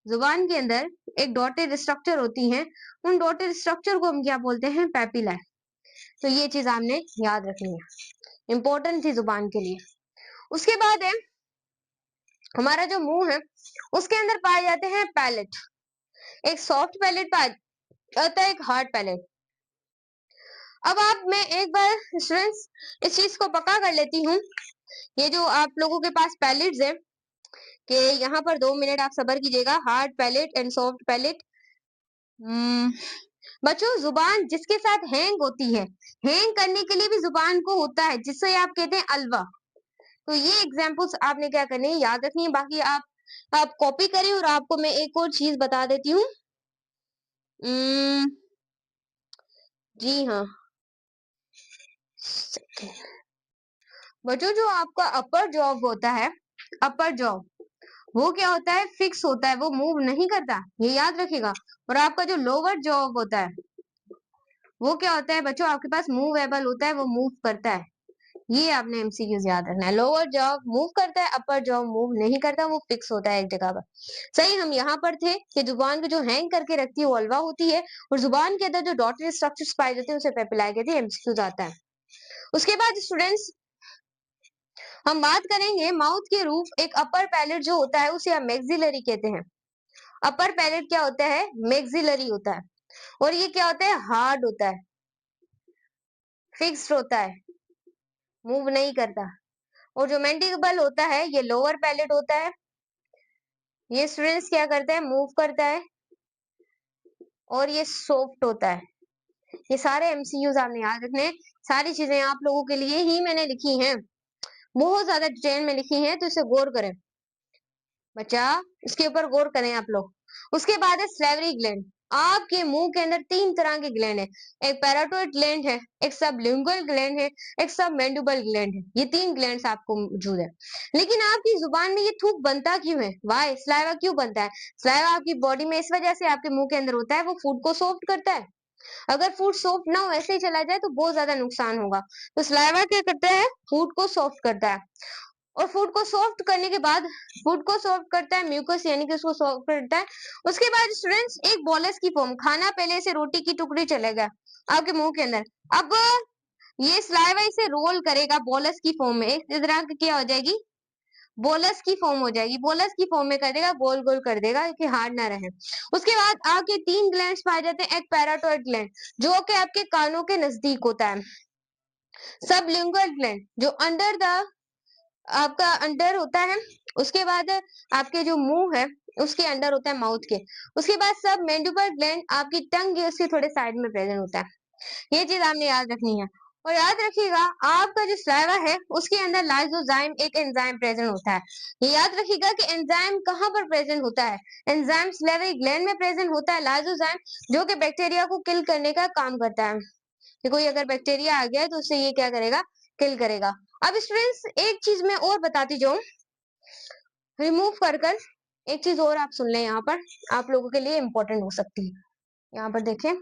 S1: जुबान के अंदर एक डॉटेड स्ट्रक्चर होती है, उन डॉटेड स्ट्रक्चर को हम क्या बोलते हैं? पेपिला। तो ये चीज आपने याद रखनी है, इंपॉर्टेंट थी जुबान के लिए। उसके बाद है हमारा जो मुंह है, उसके अंदर पाए जाते हैं पैलेट। एक सॉफ्ट पैलेट पाया जाता है, एक हार्ड पैलेट। अब आप, मैं एक बार स्टूडेंट्स इस चीज को पक्का कर लेती हूँ। ये जो आप लोगों के पास पैलेट्स है, कि यहाँ पर 2 मिनट आप सब्र कीजिएगा। Hard palate and soft palate. बच्चों जुबान जिसके साथ हैंग होती है, हैंग करने के लिए भी जुबान को होता है, जिससे आप कहते हैं अलवा। तो ये एग्जाम्पल्स आपने क्या करनी है, याद रखनी है। बाकी आप कॉपी करें। और आपको मैं एक और चीज बता देती हूँ। जी हाँ बच्चों, जो आपका अपर जॉब होता है, अपर जॉब वो क्या होता है? फिक्स होता है, वो मूव नहीं करता, ये याद रखिएगा। और आपका जो लोअर जॉब होता है वो क्या होता है बच्चों? आपके पास मूवेबल होता है, वो मूव करता है। ये आपने एमसीक्यूज याद रखना है। लोअर जॉब मूव करता है, अपर जॉब मूव नहीं करता, वो फिक्स होता है एक जगह पर। सही, हम यहाँ पर थे कि जुबान को जो हैंग करके रखती है वो अलवा होती है, और जुबान के अंदर जो डॉटेड स्ट्रक्चर्स पाए जाते हैं उसे पेपिलाए कहते हैं। एमसीक्यूज आता है। उसके बाद स्टूडेंट्स हम बात करेंगे माउथ के रूफ। एक अपर पैलेट जो होता है उसे हम मैक्सिलरी कहते हैं। अपर पैलेट क्या होता है? मैक्सिलरी होता है। और ये क्या होता है? हार्ड होता है, फिक्स्ड होता है, मूव नहीं करता। और जो मैंडिबल होता है ये लोअर पैलेट होता है, ये स्टूडेंट्स क्या करता है? मूव करता है। और ये सॉफ्ट होता है। ये सारे एमसीक्यूज आपने याद रखने हैं। सारी चीजें आप लोगों के लिए ही मैंने लिखी हैं, बहुत ज्यादा डिटेल में लिखी हैं, तो इसे गौर करें बच्चा, इसके ऊपर गौर करें आप लोग। उसके बाद है सैलिवरी ग्लैंड। आपके मुंह के अंदर 3 तरह के ग्लैंड है, एक पैराटोइड ग्लैंड है, एक सबलिंगुअल ग्लैंड है, एक सबमैंडिबल ग्लैंड है। ये 3 ग्लैंड्स आपको मौजूद है। लेकिन आपकी जुबान में ये थूक बनता क्यों है? वाई सलाइवा क्यों बनता है? सलाइवा आपकी बॉडी में इस वजह से आपके मुंह के अंदर होता है, वो फूड को सॉफ्ट करता है। अगर फूड सॉफ्ट ना हो, ऐसे ही चला जाए तो बहुत ज्यादा नुकसान होगा। तो सलाइवा क्या करता है? फूड को सॉफ्ट करता है। और फूड को सॉफ्ट करने के बाद फूड को सॉफ्ट करता है म्यूकस, यानी कि उसको सॉफ्ट करता है। उसके बाद स्टूडेंट्स एक बॉलस की फॉर्म, खाना पहले से रोटी की टुकड़ी चलेगा आपके मुंह के अंदर। अब ये सलाइवा इसे रोल करेगा बॉलस की फॉर्म में, इस तरह की क्या हो जाएगी? बोलस की फॉर्म हो जाएगी। बोलस की फॉर्म में कर देगा, गोल गोल कर देगा कि हार्ड ना रहे। उसके बाद आपके 3 ग्लैंड्स पाए जाते हैं। एक पैराटोइड ग्लैंड जो कि आपके कानों के नजदीक होता है, सबलिंगुअल ग्लैंड जो अंडर द आपका अंडर होता है। उसके बाद आपके जो मुंह है उसके अंडर होता है, माउथ के। उसके बाद सब मैंडिबल ग्लैंड आपकी टंग है उसके थोड़े साइड में प्रेजेंट होता है। ये चीज आपने याद रखनी है। और याद रखिएगा आपका जो सलाइवा है उसके अंदर लाइसोजाइम एक एंजाइम प्रेजेंट होता है। ये याद रखिएगा कि एंजाइम कहाँ पर प्रेजेंट होता है? एंजाइम सलाइवरी ग्लैंड में प्रेजेंट होता है लाइसोजाइम, जो कि बैक्टीरिया को किल करने का काम करता है कि कोई अगर बैक्टीरिया आ गया है तो उससे ये क्या करेगा? किल करेगा। अब स्टूडेंट्स एक चीज मैं और बताती जाऊं रिमूव कर कर, एक चीज और आप सुन लें, यहाँ पर आप लोगों के लिए इंपॉर्टेंट हो सकती है। यहाँ पर देखें,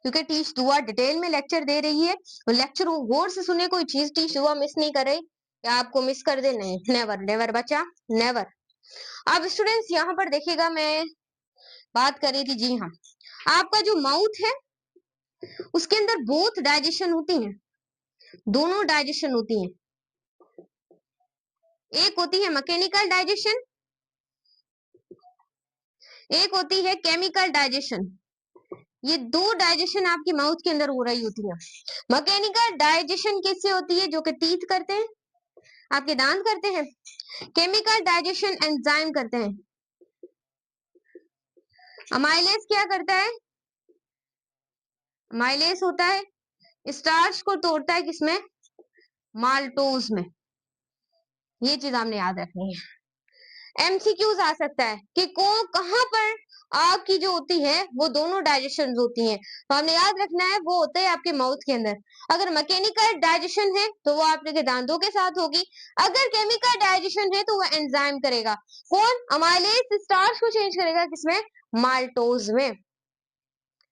S1: क्योंकि टीच दुआ डिटेल में लेक्चर दे रही है, तो लेक्चर गौर से सुने, कोई चीज टीच दुआ मिस नहीं कर रही या आपको मिस कर दे, नहीं, नेवर नेवर बच्चा, नेवर। अब स्टूडेंट्स यहाँ पर देखिएगा, मैं बात कर रही थी, जी हाँ, आपका जो माउथ है उसके अंदर बोथ डाइजेशन होती है, दोनों डाइजेशन होती है। एक होती है मैकेनिकल डाइजेशन, एक होती है केमिकल डाइजेशन। ये 2 डाइजेशन आपकी माउथ के अंदर हो रही होती है। मैकेनिकल डाइजेशन किससे होती है? जो कि टीथ करते हैं, आपके दांत करते हैं। केमिकल डाइजेशन एंजाइम करते हैं। अमाइलेज क्या करता है? अमाइलेज होता है स्टार्च को तोड़ता है, किसमें? माल्टोज में। ये चीज आपने याद रखनी है। एमसीक्यूज आ सकता है कि कहां पर आपकी जो होती है वो दोनों डाइजेशन होती हैं, तो हमने याद रखना है वो होता है आपके माउथ के अंदर। अगर मैकेनिकल डाइजेशन है तो वो आपके दांतों के साथ होगी, अगर केमिकल डाइजेशन है तो वो एंजाइम करेगा। कौन? अमाइलेज स्टार्च को चेंज करेगा, किसमें? माल्टोज में।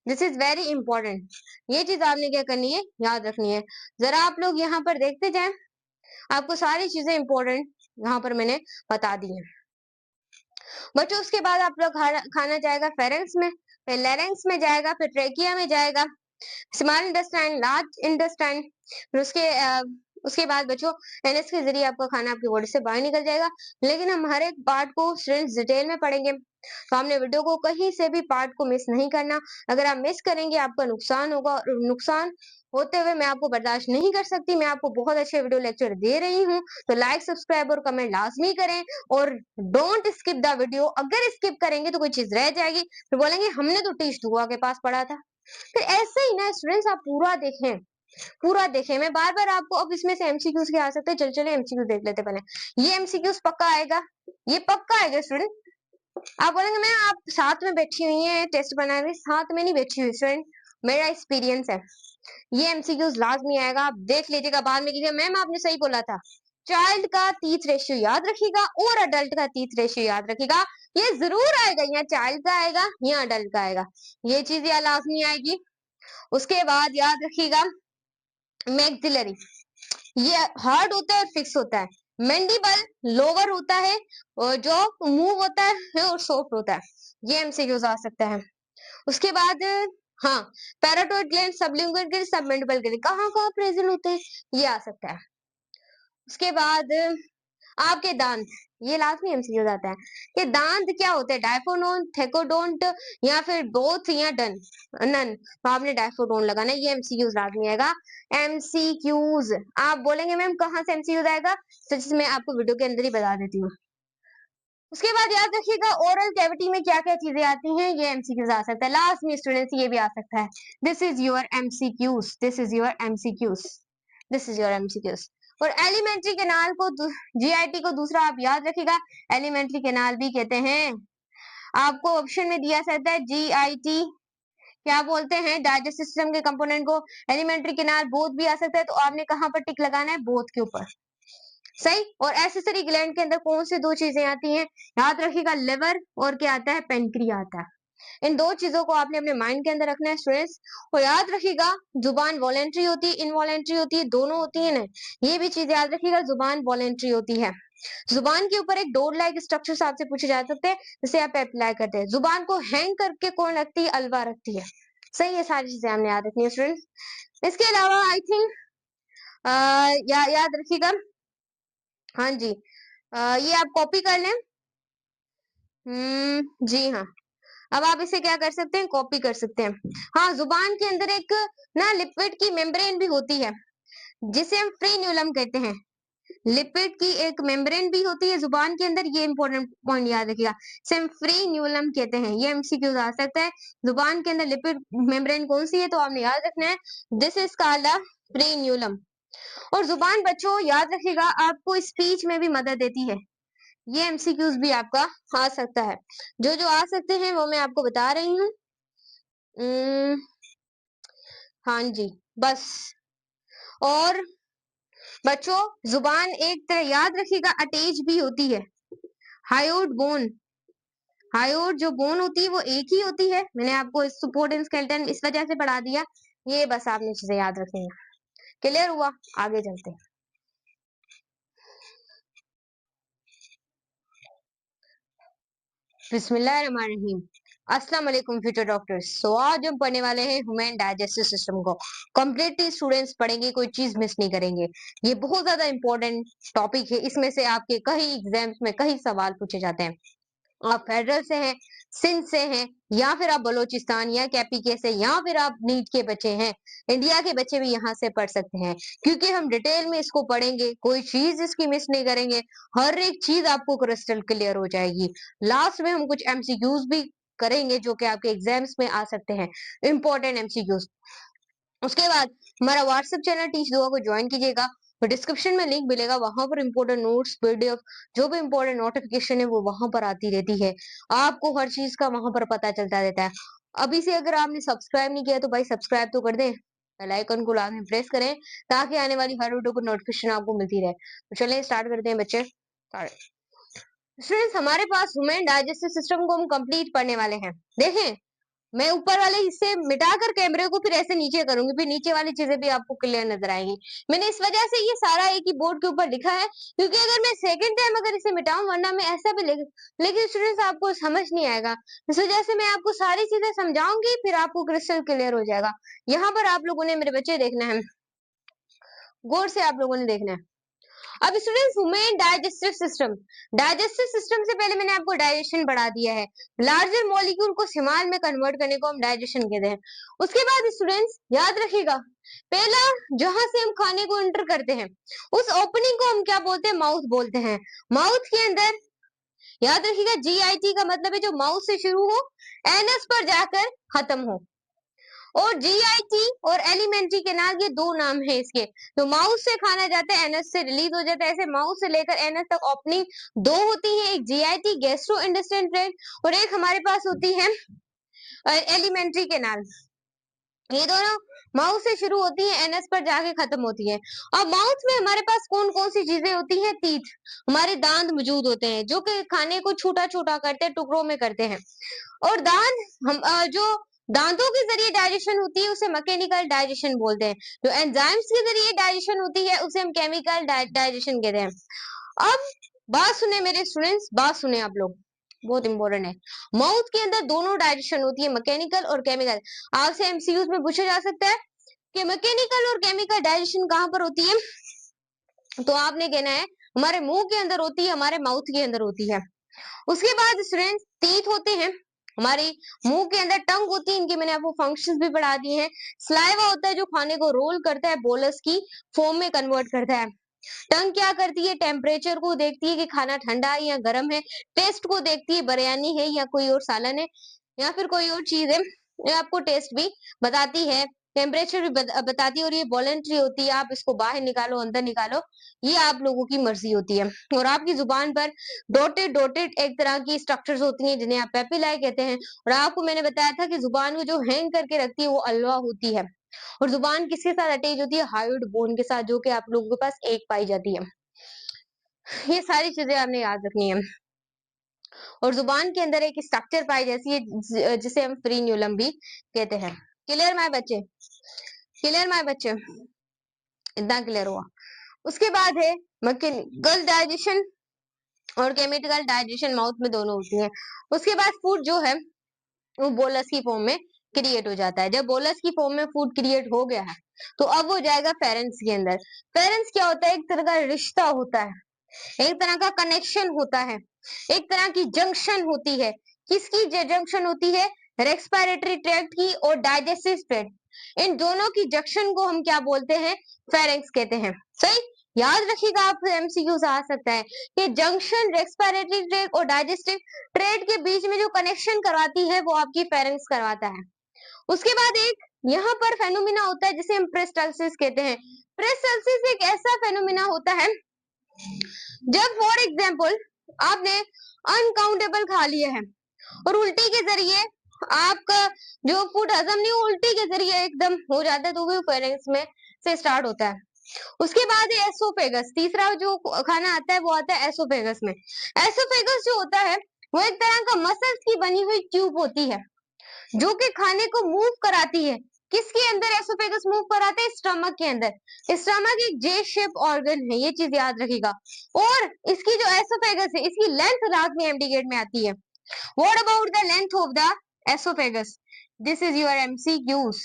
S1: This is very important. ये चीज आपने क्या करनी है? याद रखनी है। जरा आप लोग यहाँ पर देखते जाएं, आपको सारी चीजें इंपॉर्टेंट यहाँ पर मैंने बता दी है बच्चों। उसके बाद आप लोग खाना जाएगा फेरेंक्स में, फिर लैरिंक्स में जाएगा, फिर ट्रेकिया में जाएगा, स्मॉल इंटेस्टाइन, लार्ज इंटेस्टाइन, फिर उसके बाद बच्चों एनएस के जरिए आपका खाना आपकी बॉडी से बाहर निकल जाएगा। लेकिन हम हर एक पार्ट को स्टूडेंट्स डिटेल में पढ़ेंगे, तो हमने वीडियो को कहीं से भी पार्ट को मिस नहीं करना। अगर आप मिस करेंगे आपका नुकसान होगा, और नुकसान होते हुए मैं आपको बर्दाश्त नहीं कर सकती। मैं आपको बहुत अच्छे वीडियो लेक्चर दे रही हूँ, तो लाइक सब्सक्राइब और कमेंट लाजमी करें, और डोंट स्किप द वीडियो। अगर स्किप करेंगे तो कोई चीज रह जाएगी, फिर बोलेंगे हमने तो टीच दुआ के पास पढ़ा था। फिर ऐसे ही ना स्टूडेंट्स, आप पूरा देखें, पूरा देखें। मैं बार बार आपको, अब इसमें से एमसीक्यूज क्या आ सकते हैं, चल चले एमसीक्यूज देख लेते पहले। ये एमसीक्यूज पक्का आएगा, ये पक्का आएगा स्टूडेंट। आप बोलेंगे मैं, आप साथ में बैठी हुई है टेस्ट बना रही, साथ में नहीं बैठी हुई स्टूडेंट, मेरा एक्सपीरियंस है। ये एमसीक्यूज लाजमी आएगा, आप देख लीजिएगा, बाद में कीजिएगा मैम आपने सही बोला था। चाइल्ड का टीथ रेशियो याद रखिएगा और अडल्ट का टीथ रेशियो याद रखिएगा। ये जरूर आएगा, यहाँ चाइल्ड का आएगा, यहाँ अडल्ट का आएगा, ये चीज यहाँ लाजमी आएगी। उसके बाद याद रखिएगा मैक्सिलरी, ये हार्ड होता है और फिक्स होता है। मैंडिबल लोअर होता है, और जो मुंह होता है और सॉफ्ट होता है। ये एमसीक्यूज आ सकता है। उसके बाद हाँ, पैराटोइड ग्लैंड, सबलिंगुअल ग्लैंड, सबमैंडिबल ग्लैंड कहाँ कहाँ प्रेजेंट होते हैं, ये आ सकता है। उसके बाद आपके दांत, ये लाजमी एमसीक्यू आता है कि दांत क्या होते हैं, डायफोडोंट, थेकोडोंट, या फिर बोथ, या डन नन, तो आपने डायफोडोंट लगाना है। ये एमसीक्यूज लाजमी आएगा। एमसीक्यूज आप बोलेंगे मैम कहाँ से एमसीक्यूज आएगा, तो मैं आपको वीडियो के अंदर ही बता देती हूँ। उसके बाद याद रखिएगा ओरल कैविटी में क्या क्या चीजें आती हैं, ये एमसीक्यूज आ सकता है। लास्ट में स्टूडेंट्स ये भी आ सकता है, this is your MCQs, this is your MCQs, this is your MCQs. और एलिमेंट्री कैनाल को, जीआईटी को दूसरा आप याद रखिएगा, एलिमेंट्री कैनाल भी कहते हैं आपको ऑप्शन में दिया सकता है GIT, क्या बोलते हैं डाइजेस्टिव सिस्टम के कंपोनेंट को, एलिमेंट्री किनार बोथ भी आ सकता है, तो आपने कहाँ पर टिक लगाना है, बोथ के ऊपर, सही। और एसेसरी ग्लैंड के अंदर कौन सी दो चीजें आती हैं, याद रखिएगा, लिवर और क्या आता है, पेनक्रिया आता है। इन दो चीजों को आपने अपने माइंड के अंदर रखना है स्टूडेंट्स। और याद रखिएगा, जुबान वॉलेंट्री होती है, इनवॉलेंट्री होती है, दोनों होती है ना, ये भी चीज याद रखिएगा, जुबान वॉलेंट्री होती है। जुबान के ऊपर एक डोर लाइक स्ट्रक्चर आपसे पूछे जा सकते हैं, जिसे आप अप्लाई करते हैं। जुबान को हैंग करके कौन रखती है, अल्वा रखती है, सही। ये सारी चीजें हमने याद रखनी है स्टूडेंट्स। इसके अलावा आई थिंक याद रखिएगा, हाँ जी, ये आप कॉपी कर लें। जी हाँ, अब आप इसे क्या कर सकते हैं, कॉपी कर सकते हैं। हाँ, जुबान के अंदर एक ना लिपिड की मेम्ब्रेन भी होती है, जिसे हम फ्रीन्यूलम कहते हैं। लिपिड की एक मेम्ब्रेन भी होती है जुबान के अंदर, ये इंपॉर्टेंट पॉइंट याद रखिएगा, सेम फ्रीन्यूलम कहते हैं। ये एमसीक्यूज आ सकता है, जुबान के अंदर लिपिड मेम्ब्रेन कौन सी है, तो आपने याद रखना है, दिस इज कॉल्ड द फ्रीन्यूलम। और जुबान बच्चों याद रखिएगा, आपको स्पीच में भी मदद देती है। ये एमसीक्यूज भी आपका आ सकता है, जो जो आ सकते हैं वो मैं आपको बता रही हूँ। हाँ जी, बस। और बच्चों, जुबान एक तरह याद रखिएगा अटैच भी होती है, हायोड बोन, हायोड जो बोन होती है वो एक ही होती है। मैंने आपको सपोर्ट एंड स्केलेटन इस वजह से पढ़ा दिया, ये बस आपने चीजें याद रखनी है। क्लियर हुआ, आगे चलते हैं। बिस्मिल्लाहिर्रहमानिर्रहीम, अस्सलाम वालेकुम फ्यूचर डॉक्टर्स। सो आज हम पढ़ने वाले हैं ह्यूमन डाइजेस्टिव सिस्टम को। कंप्लीटली स्टूडेंट्स पढ़ेंगे, कोई चीज मिस नहीं करेंगे। ये बहुत ज्यादा इंपॉर्टेंट टॉपिक है, इसमें से आपके कई एग्जाम्स में कई सवाल पूछे जाते हैं। आप फेडरल से हैं, सिंध से हैं, या फिर आप बलोचिस्तान या केपीके से, या फिर आप नीट के बच्चे हैं, इंडिया के बच्चे भी यहाँ से पढ़ सकते हैं, क्योंकि हम डिटेल में इसको पढ़ेंगे, कोई चीज इसकी मिस नहीं करेंगे, हर एक चीज आपको क्रिस्टल क्लियर हो जाएगी। लास्ट में हम कुछ एमसीक्यूज भी करेंगे जो कि आपके एग्जाम्स में आ सकते हैं, इंपॉर्टेंट एमसीक्यूज। उसके बाद हमारा व्हाट्सएप चैनल टीच दुआ को ज्वाइन कीजिएगा, और डिस्क्रिप्शन में लिंक मिलेगा, वहां पर इंपॉर्टेंट नोट्स, पीडीएफ, जो भी इंपॉर्टेंट नोटिफिकेशन है वो वहां पर आती रहती है। आपको हर चीज का वहां पर पता चलता रहता है। अभी से अगर आपने सब्सक्राइब नहीं किया तो भाई सब्सक्राइब तो कर दें, बेल आइकन को लाजमी प्रेस करें, ताकि आने वाली हर वीडियो को नोटिफिकेशन आपको मिलती रहे। तो चलिए स्टार्ट करते हैं बच्चे। स्टूडेंट्स, हमारे पास ह्यूमन डाइजेस्टिव सिस्टम को हम कंप्लीट पढ़ने वाले हैं। देखें, मैं ऊपर वाले हिस्से मिटाकर कैमरे को फिर ऐसे नीचे करूंगी, फिर नीचे वाली चीजें भी आपको क्लियर नजर आएंगी। मैंने इस वजह से ये सारा एक ही बोर्ड के ऊपर लिखा है, क्योंकि अगर मैं सेकंड टाइम अगर इसे मिटाऊं, वरना मैं ऐसा भी लेकिन स्टूडेंट्स आपको समझ नहीं आएगा। इस वजह से मैं आपको सारी चीजें समझाऊंगी, फिर आपको क्रिस्टल क्लियर हो जाएगा। यहाँ पर आप लोगों ने, मेरे बच्चे, देखना है, गौर से आप लोगों ने देखना है। अब students, human digestive system, digestive system से पहले मैंने आपको डाइजेशन बढ़ा दिया है। लार्जर मॉलिक्यूल को स्मॉल में कन्वर्ट करने को हम डाइजेशन कहते हैं। उसके बाद स्टूडेंट्स याद रखिएगा, पहला जहां से हम खाने को एंटर करते हैं, उस ओपनिंग को हम क्या बोलते हैं, माउथ बोलते हैं। माउथ के अंदर याद रखिएगा, GIT का मतलब है जो माउथ से शुरू हो, एनस पर जाकर खत्म हो। और GIT और एलिमेंट्री कैनाल, ये दो नाम है इसके। तो माउथ से खाना जाता है, एनस से रिलीज हो जाता है। ऐसे माउथ से लेकर एनस तक ओपनिंग दो होती है, एक GIT गैस्ट्रो इंटेस्टाइन ट्रैक्ट, और एक हमारे पास होती है एलिमेंट्री कैनाल। ये दोनों माउथ से शुरू होती है, एनस पर जाके खत्म होती है। अब माउथ में हमारे पास कौन कौन सी चीजें होती हैं, टीथ, हमारे दांत मौजूद होते हैं, जो कि खाने को छोटा छोटा करते हैं, टुकड़ों में करते हैं। और दांत हम जो दांतों के जरिए डाइजेशन होती है उसे मैकेनिकल डाइजेशन बोलते हैं। जो एंजाइम्स के जरिए डाइजेशन होती है उसे हम केमिकल डाइजेशन कहते हैं। अब बात सुने मेरे स्टूडेंट्स, बात सुने आप लोग, बहुत इंपॉर्टेंट है। माउथ के अंदर दोनों डाइजेशन होती है, मैकेनिकल और केमिकल। आपसे एमसीक्यूज में पूछा जा सकता है कि मैकेनिकल और केमिकल डाइजेशन कहाँ पर होती है, तो आपने कहना है हमारे मुंह के अंदर होती है, हमारे माउथ के अंदर होती है। उसके बाद स्टूडेंट्स, टीथ होते हैं, हमारे मुंह के अंदर टंग होती है, इनके मैंने आपको फंक्शंस भी पढ़ा दिए हैं। स्लाइवा होता है जो खाने को रोल करता है, बोलस की फॉर्म में कन्वर्ट करता है। टंग क्या करती है, टेम्परेचर को देखती है कि खाना ठंडा है या गर्म है। टेस्ट को देखती है, बिरयानी है या कोई और सालन है या फिर कोई और चीज है, ये आपको टेस्ट भी बताती है। टेम्परेचर भी बताती है और ये वॉलेंट्री होती है। आप इसको बाहर निकालो अंदर निकालो, ये आप लोगों की मर्जी होती है। और आपकी जुबान पर डॉटेड डॉटेड एक तरह की स्ट्रक्चर्स होती हैं जिन्हें आप पेपिलाई कहते हैं। और आपको मैंने बताया था कि जुबान को जो हैंग करके रखती है वो अल्वा होती है। और जुबान किसके साथ अटैच होती है? हायोइड बोन के साथ, जो कि आप लोगों के पास एक पाई जाती है। ये सारी चीजें आपने याद रखनी है। और जुबान के अंदर एक स्ट्रक्चर पाई जाती है जिसे हम फ्रीन्यूलम भी कहते हैं। क्लियर माय बच्चे? क्लियर माय बच्चे? इतना क्लियर हुआ? उसके बाद है मैकेनिकल डाइजेशन और केमिकल डाइजेशन, माउथ में दोनों होती है। उसके बाद फूड जो है वो बोलस की फॉर्म में क्रिएट हो जाता है। जब बोलस की फॉर्म में फूड क्रिएट हो गया है तो अब वो जाएगा फेरेंस के अंदर। फेरेंस क्या होता है? एक तरह का रिश्ता होता है, एक तरह का कनेक्शन होता है, एक तरह की जंक्शन होती है। किसकी जंक्शन होती है? रेस्पिरेटरी ट्रैक्ट की और डाइजेस्टिव ट्रैक्ट। इन दोनों की जंक्शन को हम क्या बोलते हैं? फेरेंक्स कहते हैं। सही याद रखिएगा, आप एमसीक्यूज आ सकता है कि जंक्शन रेस्पिरेटरी ट्रैक्ट और डाइजेस्टिव ट्रैक्ट के बीच में जो कनेक्शन करवाती है वो आपकी फेरेंक्स करवाता है। उसके बाद एक यहाँ पर फेनोमिना होता है जिसे हम प्रेस्टाल्सिस कहते हैं। प्रेस्टाल्सिस एक ऐसा फेनोमिना होता है जब फॉर एग्जाम्पल आपने अनकाउंटेबल खा लिए हैं और उल्टी के जरिए आपका जो फूड हजम नहीं, उल्टी के जरिए एकदम हो जाता है, तो वो फेरेंक्स में से स्टार्ट होता है। उसके बाद है एसोफेगस। तीसरा जो खाना आता है वो आता है एसोफेगस में। एसोफेगस जो होता है वो एक तरह का मसल्स की बनी हुई ट्यूब होती है जो कि खाने को मूव कराती है। किसके अंदर एसोफेगस मूव कराते हैं? स्टमक के अंदर। स्टमक एक जे शेप ऑर्गन है, ये चीज याद रखिएगा। और इसकी जो एसोफेगस है इसकी लेंथ लास्ट में एमडी में आती है। What about the length of the oesophagus? This is your MCQs.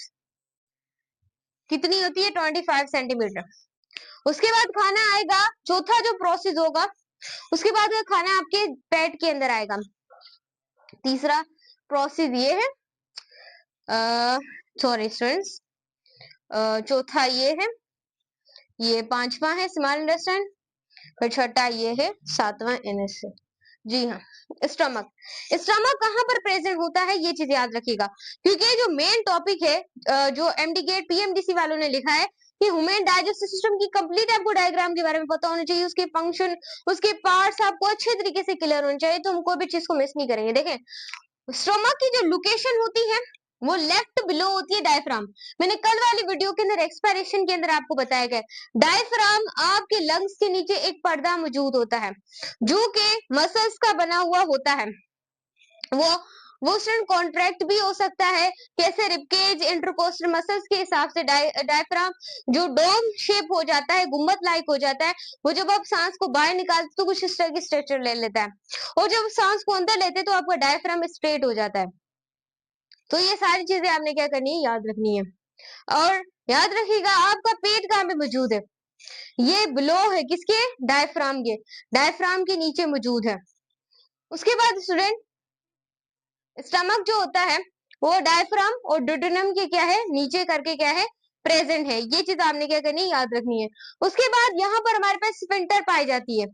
S1: कितनी होती है? 25 सेंटीमीटर। उसके बाद खाना आएगा, चौथा जो प्रोसेस होगा उसके बाद खाना आपके पेट के अंदर आएगा। तीसरा प्रोसेस ये है, सॉरी स्टूडेंट्स, चौथा ये है, ये पांचवा है स्मॉल इंटेस्टाइन, फिर छठा ये है, सातवां एनएस। जी हाँ, स्टमक। स्टमक कहाँ पर प्रेजेंट होता है ये चीज याद रखिएगा, क्योंकि जो मेन टॉपिक है जो एमडी गेट पीएमडीसी वालों ने लिखा है कि ह्यूमन डाइजेस्टिव सिस्टम की कंप्लीट आपको डायग्राम के बारे में पता होना चाहिए, उसके फंक्शन, उसके पार्ट्स आपको अच्छे तरीके से क्लियर होने चाहिए, तो हम कोई भी चीज को मिस नहीं करेंगे। देखें, स्टमक की जो लोकेशन होती है वो लेफ्ट बिलो होती है डायफ्राम। मैंने कल वाली वीडियो के अंदर एक्सपायरेशन के अंदर आपको बताया गया, डायफ्राम आपके लंग्स के नीचे एक पर्दा मौजूद होता है जो कि मसल्स का बना हुआ होता है। वो कॉन्ट्रैक्ट भी हो सकता है, कैसे रिबकेज इंटरकोस्टल मसल्स के हिसाब से डायफ्राम जो डोम शेप हो जाता है, गुम्बद लाइक हो जाता है, वो जब आप सांस को बाहर निकालते तो कुछ इस तरह की स्ट्रक्चर ले लेता है, और जब सांस को अंदर लेते तो आपका डायफ्राम स्ट्रेट हो जाता है। तो ये सारी चीजें आपने क्या करनी है? याद रखनी है। और याद रखिएगा आपका पेट कहाँ पे मौजूद है? ये बिलो है, किसके? डायफ्राम के। डायफ्राम के नीचे मौजूद है। उसके बाद स्टूडेंट, स्टमक जो होता है वो डायफ्राम और ड्यूडेनम के क्या है? नीचे करके क्या है? प्रेजेंट है। ये चीज आपने क्या करनी है? याद रखनी है। उसके बाद यहाँ पर हमारे पास स्फिंक्टर पाई जाती है।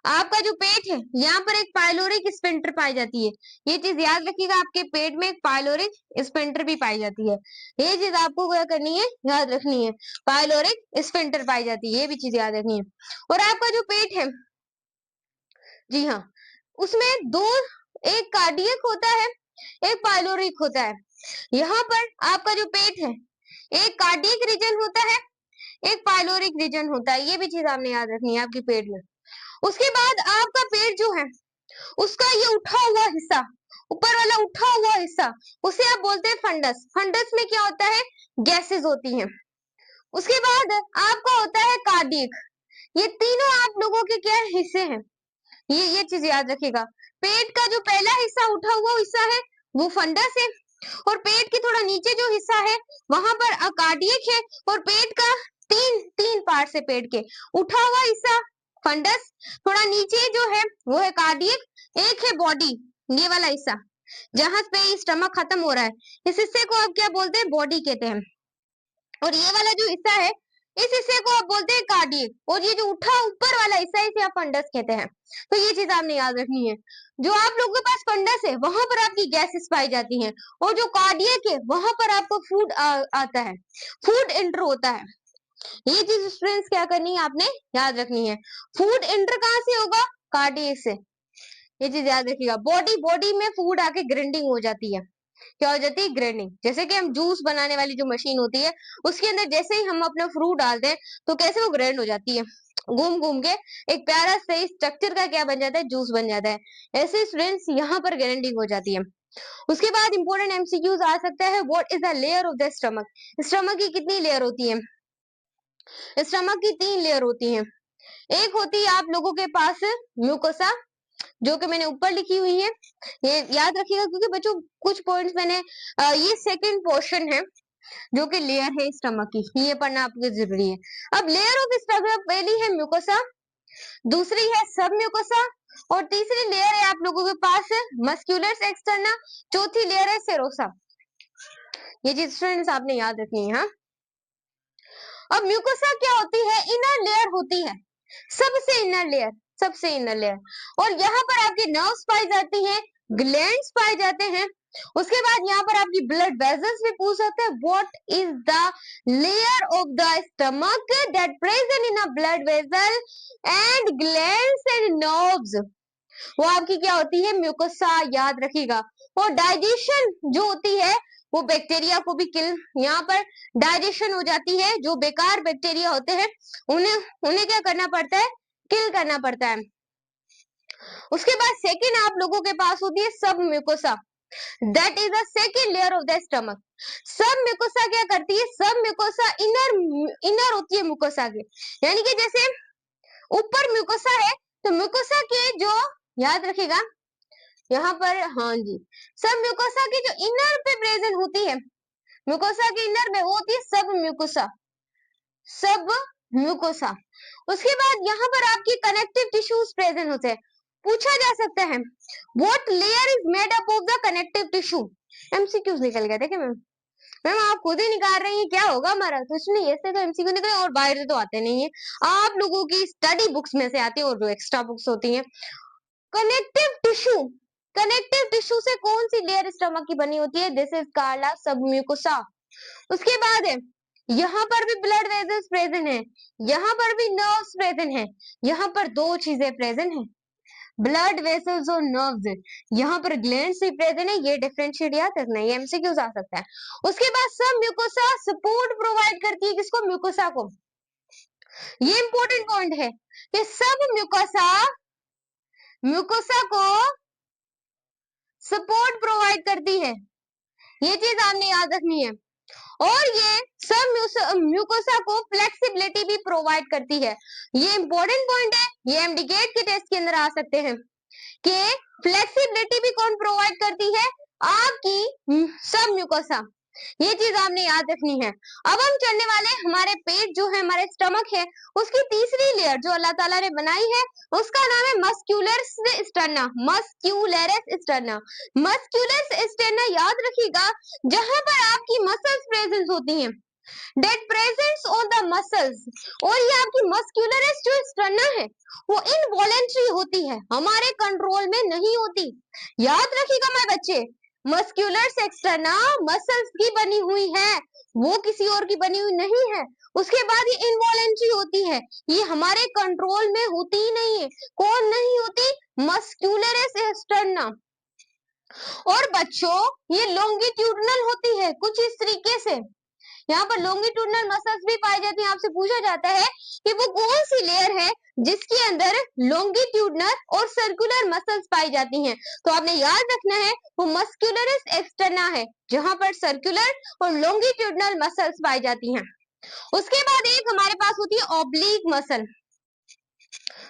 S1: आपका जो पेट है यहाँ पर एक पाइलोरिक स्फिंक्टर पाई जाती है, ये चीज याद रखिएगा, आपके पेट में एक पाइलोरिक स्फिंक्टर भी पाई जाती है। ये चीज आपको क्या करनी है? याद रखनी है। पाइलोरिक स्फिंक्टर पाई जाती है, ये भी चीज याद रखनी है। और आपका जो पेट है, जी हाँ, उसमें दो, एक कार्डियक होता है, एक पाइलोरिक होता है। यहाँ पर आपका जो पेट है एक कार्डियक रीजन होता है, एक पाइलोरिक रीजन होता है, ये भी चीज आपने याद रखनी है आपके पेट में। उसके बाद आपका पेट जो है उसका ये उठा हुआ हिस्सा, ऊपर वाला उठा हुआ हिस्सा, उसे आप बोलते हैं फंडस। फंडस में क्या होता है? गैसेस होती हैं। उसके बाद आपका होता है कार्डियक। ये तीनों आप लोगों के क्या हिस्से हैं? ये चीज याद रखिएगा। पेट का जो पहला हिस्सा उठा हुआ हिस्सा है वो फंडस है, और पेट के थोड़ा नीचे जो हिस्सा है वहां पर कार्डियक है, और पेट का तीन पार्ट है। पेट के उठा हुआ हिस्सा फंडस, थोड़ा नीचे जो है वो है कार्डियक, एक है बॉडी, ये वाला हिस्सा जहां पे स्टमक खत्म हो रहा है, इस हिस्से को आप क्या बोलते हैं? बॉडी कहते हैं। और ये वाला जो हिस्सा है इस हिस्से को आप बोलते हैं कार्डियक, और ये जो उठा ऊपर वाला हिस्सा इसे आप फंडस कहते हैं। तो ये चीज आपने याद रखनी है। जो आप लोगों के पास फंडस है वहां पर आपकी गैसेस पाई जाती हैं, और जो कार्डियक है वहां पर आपको फूड आता है, फूड एंटर होता है। ये चीज स्टूडेंट्स क्या करनी है, आपने याद रखनी है। फूड एंटर कहाँ से होगा, कार्डियक से। ये चीज याद रखिएगा। बॉडी बॉडी में फूड आके ग्राइंडिंग हो जाती है। क्या हो जाती है, ग्राइंडिंग। जैसे कि हम जूस बनाने वाली जो मशीन होती है उसके अंदर जैसे ही हम अपना फ्रूट डालते हैं तो कैसे वो ग्राइंड हो जाती है, घूम घूम के एक प्यारा सही स्ट्रक्चर का क्या बन जाता है, जूस बन जाता है। ऐसे स्टूडेंट्स यहाँ पर ग्राइंडिंग हो जाती है। उसके बाद इंपॉर्टेंट एमसीक्यूज आ सकता है, what is the layer of the stomach. Stomach की कितनी लेयर होती है, स्टमक की 3 लेयर होती है। एक होती है आप लोगों के पास म्यूकोसा, जो कि मैंने ऊपर लिखी हुई है, ये याद रखिएगा क्योंकि बच्चों कुछ पॉइंट्स मैंने ये सेकंड पोर्शन है जो कि लेयर है स्टमक की, ये पढ़ना आपके जरूरी है। अब लेयर ऑफ स्टमक पहली है म्यूकोसा, दूसरी है सब म्यूकोसा, और तीसरी लेयर है आप लोगों के पास मस्क्यूलर एक्सटर्ना, चौथी लेयर है सेरोसा। ये चीज स्टूडेंट्स आपने याद रखनी है। हाँ, अब म्यूकोसा क्या होती है, इनर लेयर होती है, सबसे इनर लेयर, सबसे इनर लेयर। और यहाँ पर आपकी नर्व्स पाई जाती हैं, ग्लैंड्स पाए जाते हैं। उसके बाद यहाँ पर आपकी ब्लड वेजल्स भी पूछ सकते हैं, what is the layer of the stomach that present in a blood vessel and glands and nerves. वो आपकी क्या होती है, म्यूकोसा, याद रखिएगा। और डाइजेशन जो होती है वो बैक्टीरिया को भी किल, यहाँ पर डाइजेशन हो जाती है। जो बेकार बैक्टीरिया होते हैं उन्हें उन्हें क्या करना पड़ता है, किल करना पड़ता है। उसके बाद सेकेंड आप लोगों के पास होती है सब mucosa, that is the second layer of the stomach. सब म्यूकोसा क्या करती है, सब म्यूकोसा इनर इनर होती है म्यूकोसा के, यानी कि जैसे ऊपर म्यूकोसा है तो म्यूकोसा के जो, याद रखिएगा यहाँ पर, हाँ जी, सब म्यूकोसा की जो इनर पे प्रेजेंट होती है, म्यूकोसा के इनर में वो होती है सब म्यूकोसा, सब म्यूकोसा। उसके बाद यहाँ पर आपकी कनेक्टिव टिश्यूज प्रेजेंट होते हैं। पूछा जा सकता है what layer is made up of the connective tissue. MCQs निकल गया, देखे मैम, मैम आप खुद ही निकाल रही हैं, क्या होगा हमारा, कुछ नहीं, ऐसे तो एमसीक्यू निकले और बाहर से तो आते नहीं है, आप लोगों की स्टडी बुक्स में से आते हैं और जो एक्स्ट्रा बुक्स होती हैं। कनेक्टिव टिश्यू, कनेक्टिव टिश्यू से कौन सी लेयर स्टमक की बनी होती है, दिस इज कार्ला सबम्यूकोसा। उसके बाद है यहाँ पर भी ब्लड वेजल्स प्रेजेंट है, यहाँ पर भी नर्व्स प्रेजेंट है। यहाँ पर दो चीजें प्रेजेंट है, ब्लड वेसल्स और नर्व्स। यहाँ पर ग्लैंड्स भी प्रेजेंट है, ये डिफरेंशिएट याद रखना, ये एमसीक्यूज आ सकता है। उसके बाद सब म्यूकोसा सपोर्ट प्रोवाइड करती है किसको, म्यूकोसा को। ये इंपॉर्टेंट पॉइंट है कि सब म्यूकोसा म्यूकोसा को सपोर्ट प्रोवाइड करती है, ये चीज आपने याद रखनी है। और ये सब म्यूकोसा को फ्लेक्सिबिलिटी भी प्रोवाइड करती है, ये इंपॉर्टेंट पॉइंट है, ये एमडीगेट के टेस्ट के अंदर आ सकते हैं कि फ्लेक्सिबिलिटी भी कौन प्रोवाइड करती है, आपकी सब म्यूकोसा। ये चीज आपने याद रखनी है। अब हम चलने वाले हमारे पेट जो है, हमारे स्टमक है, उसकी तीसरी लेयर जो अल्लाह ताला ने बनाई है उसका नाम है muscularis externa, muscularis externa. Muscularis externa याद रखिएगा, जहां पर आपकी मसल्स प्रेजेंस होती हैं, that presence on the muscles. और ये आपकी मस्क्यूलरस जो स्टर्ना है वो इनवॉलेंट्री होती है, हमारे कंट्रोल में नहीं होती। याद रखिएगा मेरे बच्चे, मस्क्यूलर एक्सटर्ना मसल्स की बनी हुई है, वो किसी और की बनी हुई नहीं है। उसके बाद ये इनवॉलेंट्री होती है, ये हमारे कंट्रोल में होती ही नहीं है। कौन नहीं होती, मस्क्यूलर एक्सटर्ना। और बच्चों ये लॉन्गिट्यूडनल होती है कुछ इस तरीके से, यहाँ पर लॉन्गिट्यूडनल मसल्स भी पाई जाती हैं। आपसे पूछा जाता है कि वो कौन सी लेयर है जिसके अंदर लॉन्गिट्यूडनल और सर्कुलर मसल्स पाई जाती हैं, तो आपने याद रखना है वो मस्क्यूलरिस एक्सटर्ना है, जहां पर सर्कुलर और लॉन्गिट्यूडनल मसल्स पाई जाती हैं। उसके बाद एक हमारे पास होती है ऑब्लिक मसल,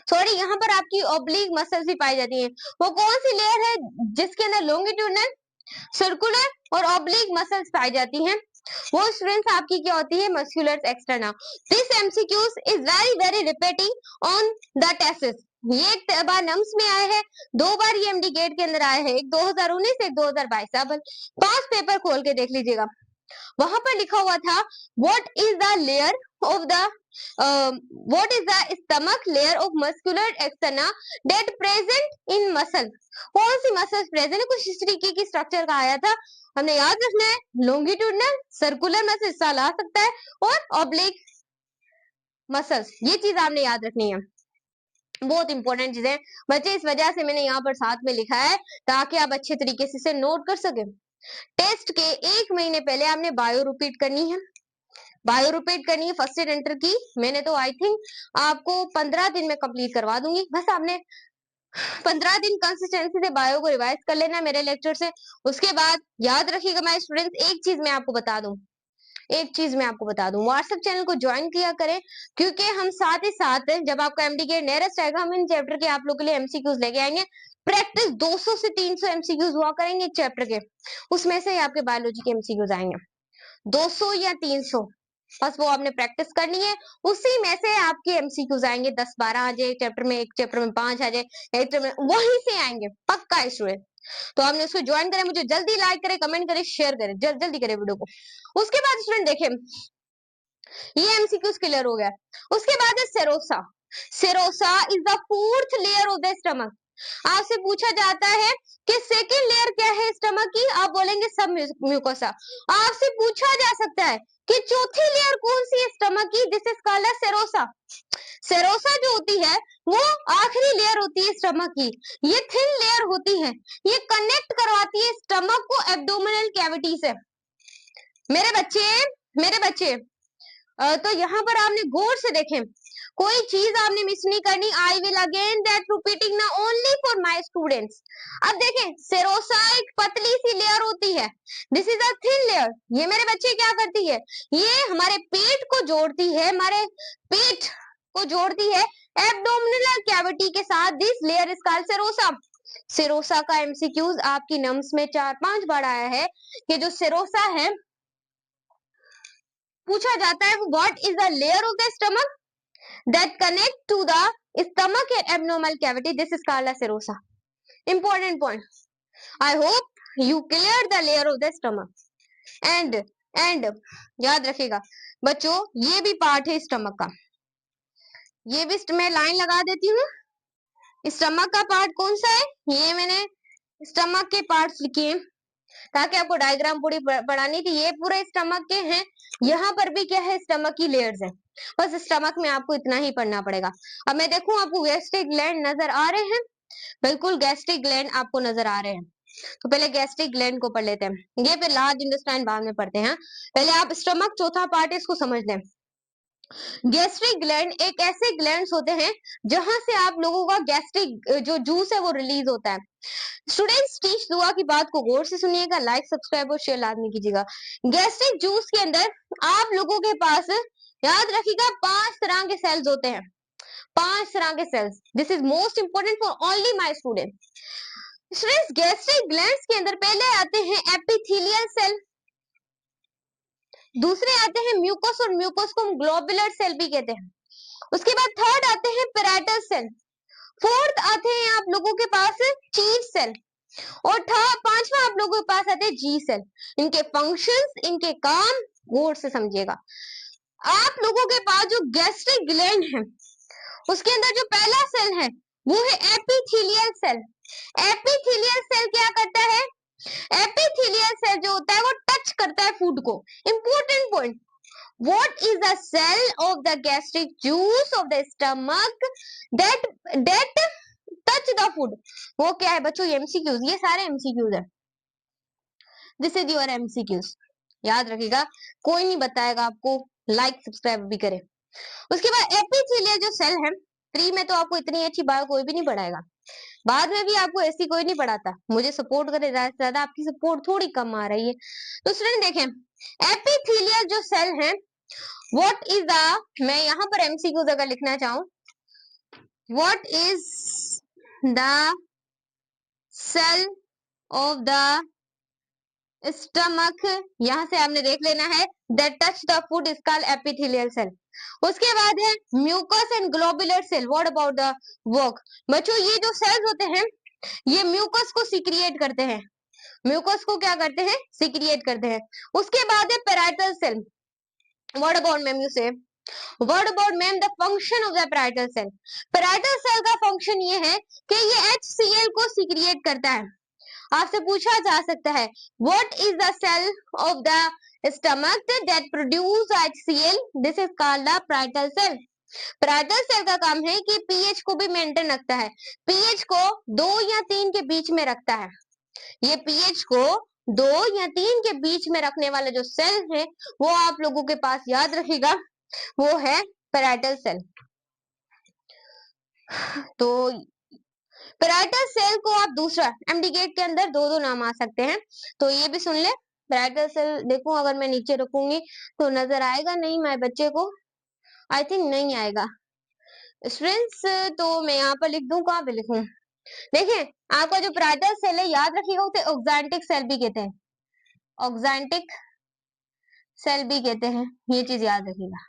S1: सॉरी यहाँ पर आपकी ऑब्लिक मसल्स भी पाई जाती हैं। वो कौन सी लेयर है जिसके अंदर लॉन्गिट्यूडनल, सर्कुलर और ऑब्लिक मसल्स पाई जाती हैं, वो स्टूडेंट्स आपकी क्या होती है, muscular externa. This MCQs is very very repeating on the test. ये एक बार नम्स में आए हैं, 2 बार ये एमडी गेट के अंदर आए हैं, एक 2019 एक 2022। अब 5 पेपर खोल के देख लीजिएगा, वहां पर लिखा हुआ था what is the layer of the what is the stomach layer of muscular externa that present in muscle? कौन सी मसल्स प्रेजेंट है? कुछ इस तरीके की स्ट्रक्चर का आया था, हमने याद रखना है। लॉन्गिट्यूडनल, सर्कुलर मसल हिस्सा ला सकता है, और ऑब्लिक मसल्स, ये चीज आपने याद रखनी है। बहुत इंपॉर्टेंट चीज है बच्चे, इस वजह से मैंने यहाँ पर साथ में लिखा है ताकि आप अच्छे तरीके से इसे नोट कर सके। टेस्ट के 1 महीने पहले आपने बायो रिपीट करनी है, बायो रिपीट करनी है फर्स्ट एड एंटर की। मैंने तो आई थिंक आपको 15 दिन में कंप्लीट करवा दूंगी, बस आपने 15 दिन कंसिस्टेंसी से बायो को रिवाइज कर लेना मेरे लेक्चर से। उसके बाद याद रखिएगा माय स्टूडेंट्स, एक चीज मैं आपको बता दूं, एक चीज मैं आपको बता दूं, व्हाट्सएप चैनल को ज्वाइन किया करें, क्योंकि हम साथ ही साथ जब आपका एमडी के नियरेस्ट आएगा, हम इन चैप्टर के आप लोग के लिए एमसीक्यूज लेके आएंगे। प्रैक्टिस 200 से 300 एमसीक्यूज हुआ करेंगे एक चैप्टर के, उसमें से ही आपके बायोलॉजी के एमसीक्यूज आएंगे 200 या 300, बस वो आपने प्रैक्टिस करनी है, उसी में से आपके एमसीक्यूज आएंगे 10-12 आ जाए चैप्टर में, एक चैप्टर में 5 आ जाए, एक चैप्टर में वहीं से आएंगे पक्का है स्टूडेंट। तो आपने उसको ज्वाइन करें, मुझे जल्दी लाइक करें, कमेंट करें, शेयर करें, जल्दी करें वीडियो को। उसके बाद स्टूडेंट देखें, ये एमसीक्यूज क्लियर हो गया। उसके बाद है serosa. Serosa is the fourth layer of the stomach. आपसे पूछा जाता है कि सेकेंड लेयर क्या है स्टमक की, आप बोलेंगे सब म्यूकोसा। आपसे पूछा जा सकता है कि चौथी लेयर कौन सी है स्टमक की, this is called serosa. Serosa जो होती है वो आखिरी लेयर होती है स्टमक की, ये थिन लेयर होती है, ये कनेक्ट करवाती है स्टमक को एब्डोमिनल कैविटी से। मेरे बच्चे तो यहाँ पर आपने गौर से देखें, कोई चीज आपने मिस नहीं करनी। I will again that repeating ना ओनली फॉर माय स्टूडेंट्स। अब देखें, सेरोसा एक पतली सी लेयर होती है, this is a thin layer. ये मेरे बच्चे क्या करती है, ये हमारे पेट को जोड़ती है, हमारे पेट को जोड़ती है एब्डोमिनल कैविटी के साथ। This layer is called serosa. Serosa का एमसीक्यूज आपकी नम्स में 4-5 बार आया है कि जो सेरोसा है पूछा जाता है what is the layer of the stomach that connect to the stomach and abdominal cavity, this is called as serosa. Important point, I hope you clear the layer of the stomach and याद रखिएगा बच्चों, ये भी part है stomach का, ये भी मैं लाइन लगा देती हूँ। स्टमक का पार्ट कौन सा है, ये मैंने स्टमक के पार्ट्स लिखे हैं ताकि आपको डायग्राम पूरी पढ़ानी थी। ये पूरे स्टमक के हैं, यहाँ पर भी क्या है, स्टमक की लेयर्स है, बस स्टमक में आपको इतना ही पढ़ना पड़ेगा। अब मैं देखूं आपको गैस्ट्रिक ग्लैंड नजर आ रहे हैं, बिल्कुल गैस्ट्रिक ग्लैंड आपको नजर आ रहे हैं। तो पहले गैस्ट्रिक ग्लैंड को पढ़ लेते हैं, ये फिर लार्ज इंटेस्टाइन बाद में पढ़ते हैं। पहले आप स्टमक चौथा पार्ट है इसको समझ लें। गैस्ट्रिक ग्लैंड एक ऐसे ग्लैंड्स होते हैं जहां से आप लोगों का गैस्ट्रिक जो जूस है वो रिलीज होता है। स्टूडेंट्स टीच दुआ की बात को गौर से सुनिएगा, लाइक सब्सक्राइब और शेयर लाजमी कीजिएगा। गैस्ट्रिक जूस के अंदर आप लोगों के पास याद रखिएगा 5 तरह के सेल्स होते हैं, 5 तरह के cells. This is most important for only my student. Students gastric glands के अंदर पहले आते हैं एपिथेलियल सेल, दूसरे आते हैं म्यूकोस, और म्यूकोस को हम ग्लोबुलर सेल भी कहते हैं। उसके बाद थर्ड आते हैं पेराइटल सेल, फोर्थ आते हैं आप लोगों के पास चीफ सेल, और पांचवा आप लोगों के पास आते हैं जी सेल। इनके फंक्शंस, इनके काम गौर से समझिएगा। आप लोगों के पास जो गैस्ट्रिक ग्लैंड है उसके अंदर जो पहला सेल है वो है एपिथेलियल सेल। एपिथेलियल सेल क्या करता है, एपिथेलियल सेल जो होता है वो टच करता है फूड को। Important point, what is the cell of the gastric juice of the stomach that touch the food, वो क्या है बच्चों, एमसीक्यूज, ये सारे एमसीक्यूज है, दिस इज योर एमसीक्यूज। याद रखिएगा, कोई नहीं बताएगा आपको, लाइक सब्सक्राइब भी करें। उसके बाद एपिथेलियल जो सेल है, प्री में तो आपको इतनी अच्छी बात कोई भी नहीं पढ़ाएगा, बाद में भी आपको ऐसी कोई नहीं पढ़ाता, मुझे सपोर्ट करे, ज्यादा से ज्यादा आपकी सपोर्ट थोड़ी कम आ रही है। तो स्टूडेंट देखें, एपिथेलियल जो सेल है व्हाट इज द, मैं यहां पर एमसीक्यूज अगर लिखना चाहूं, what is the cell of the stomach, यहां से आपने देख लेना है, that touch the food is called epithelial cell. उसके बाद है mucus and globular cell, what about the work. बच्चों ये जो सेल्स होते हैं ये म्यूकस को सिक्रिएट करते हैं, म्यूकस को क्या करते हैं, सिक्रिएट करते हैं। उसके बाद है पेराइटल सेल, व्हाट अबाउट मेम्यूसेफ, what about ma'am the function of the parietal cell? Parietal cell का फंक्शन ये है कि ये HCl को सीक्रिएट करता है। आपसे पूछा जा सकता है what is the cell of the stomach that produce HCl? This is called the parietal cell. Parietal cell का काम है कि पीएच को भी मेंटेन रखता है, पीएच को 2 या 3 के बीच में रखता है। ये पीएच को 2 या 3 के बीच में रखने वाला जो सेल है वो आप लोगों के पास याद रखिएगा, वो है पैराइटल सेल। तो पैराइटल सेल को आप दूसरा एमडीगेट के अंदर दो नाम आ सकते हैं, तो ये भी सुन ले। पैराइटल सेल देखो अगर मैं नीचे रखूंगी तो नजर आएगा नहीं मेरे बच्चे को, आई थिंक नहीं आएगा स्टूडेंट्स, तो मैं यहाँ पर लिख दूं, कहाँ पे लिखूं? देखिए आपका जो पैराइटल सेल है याद रखिएगा उसे ऑक्जेंटिक सेल भी कहते हैं, ऑक्जेंटिक सेल भी कहते हैं, ये चीज याद रखिएगा।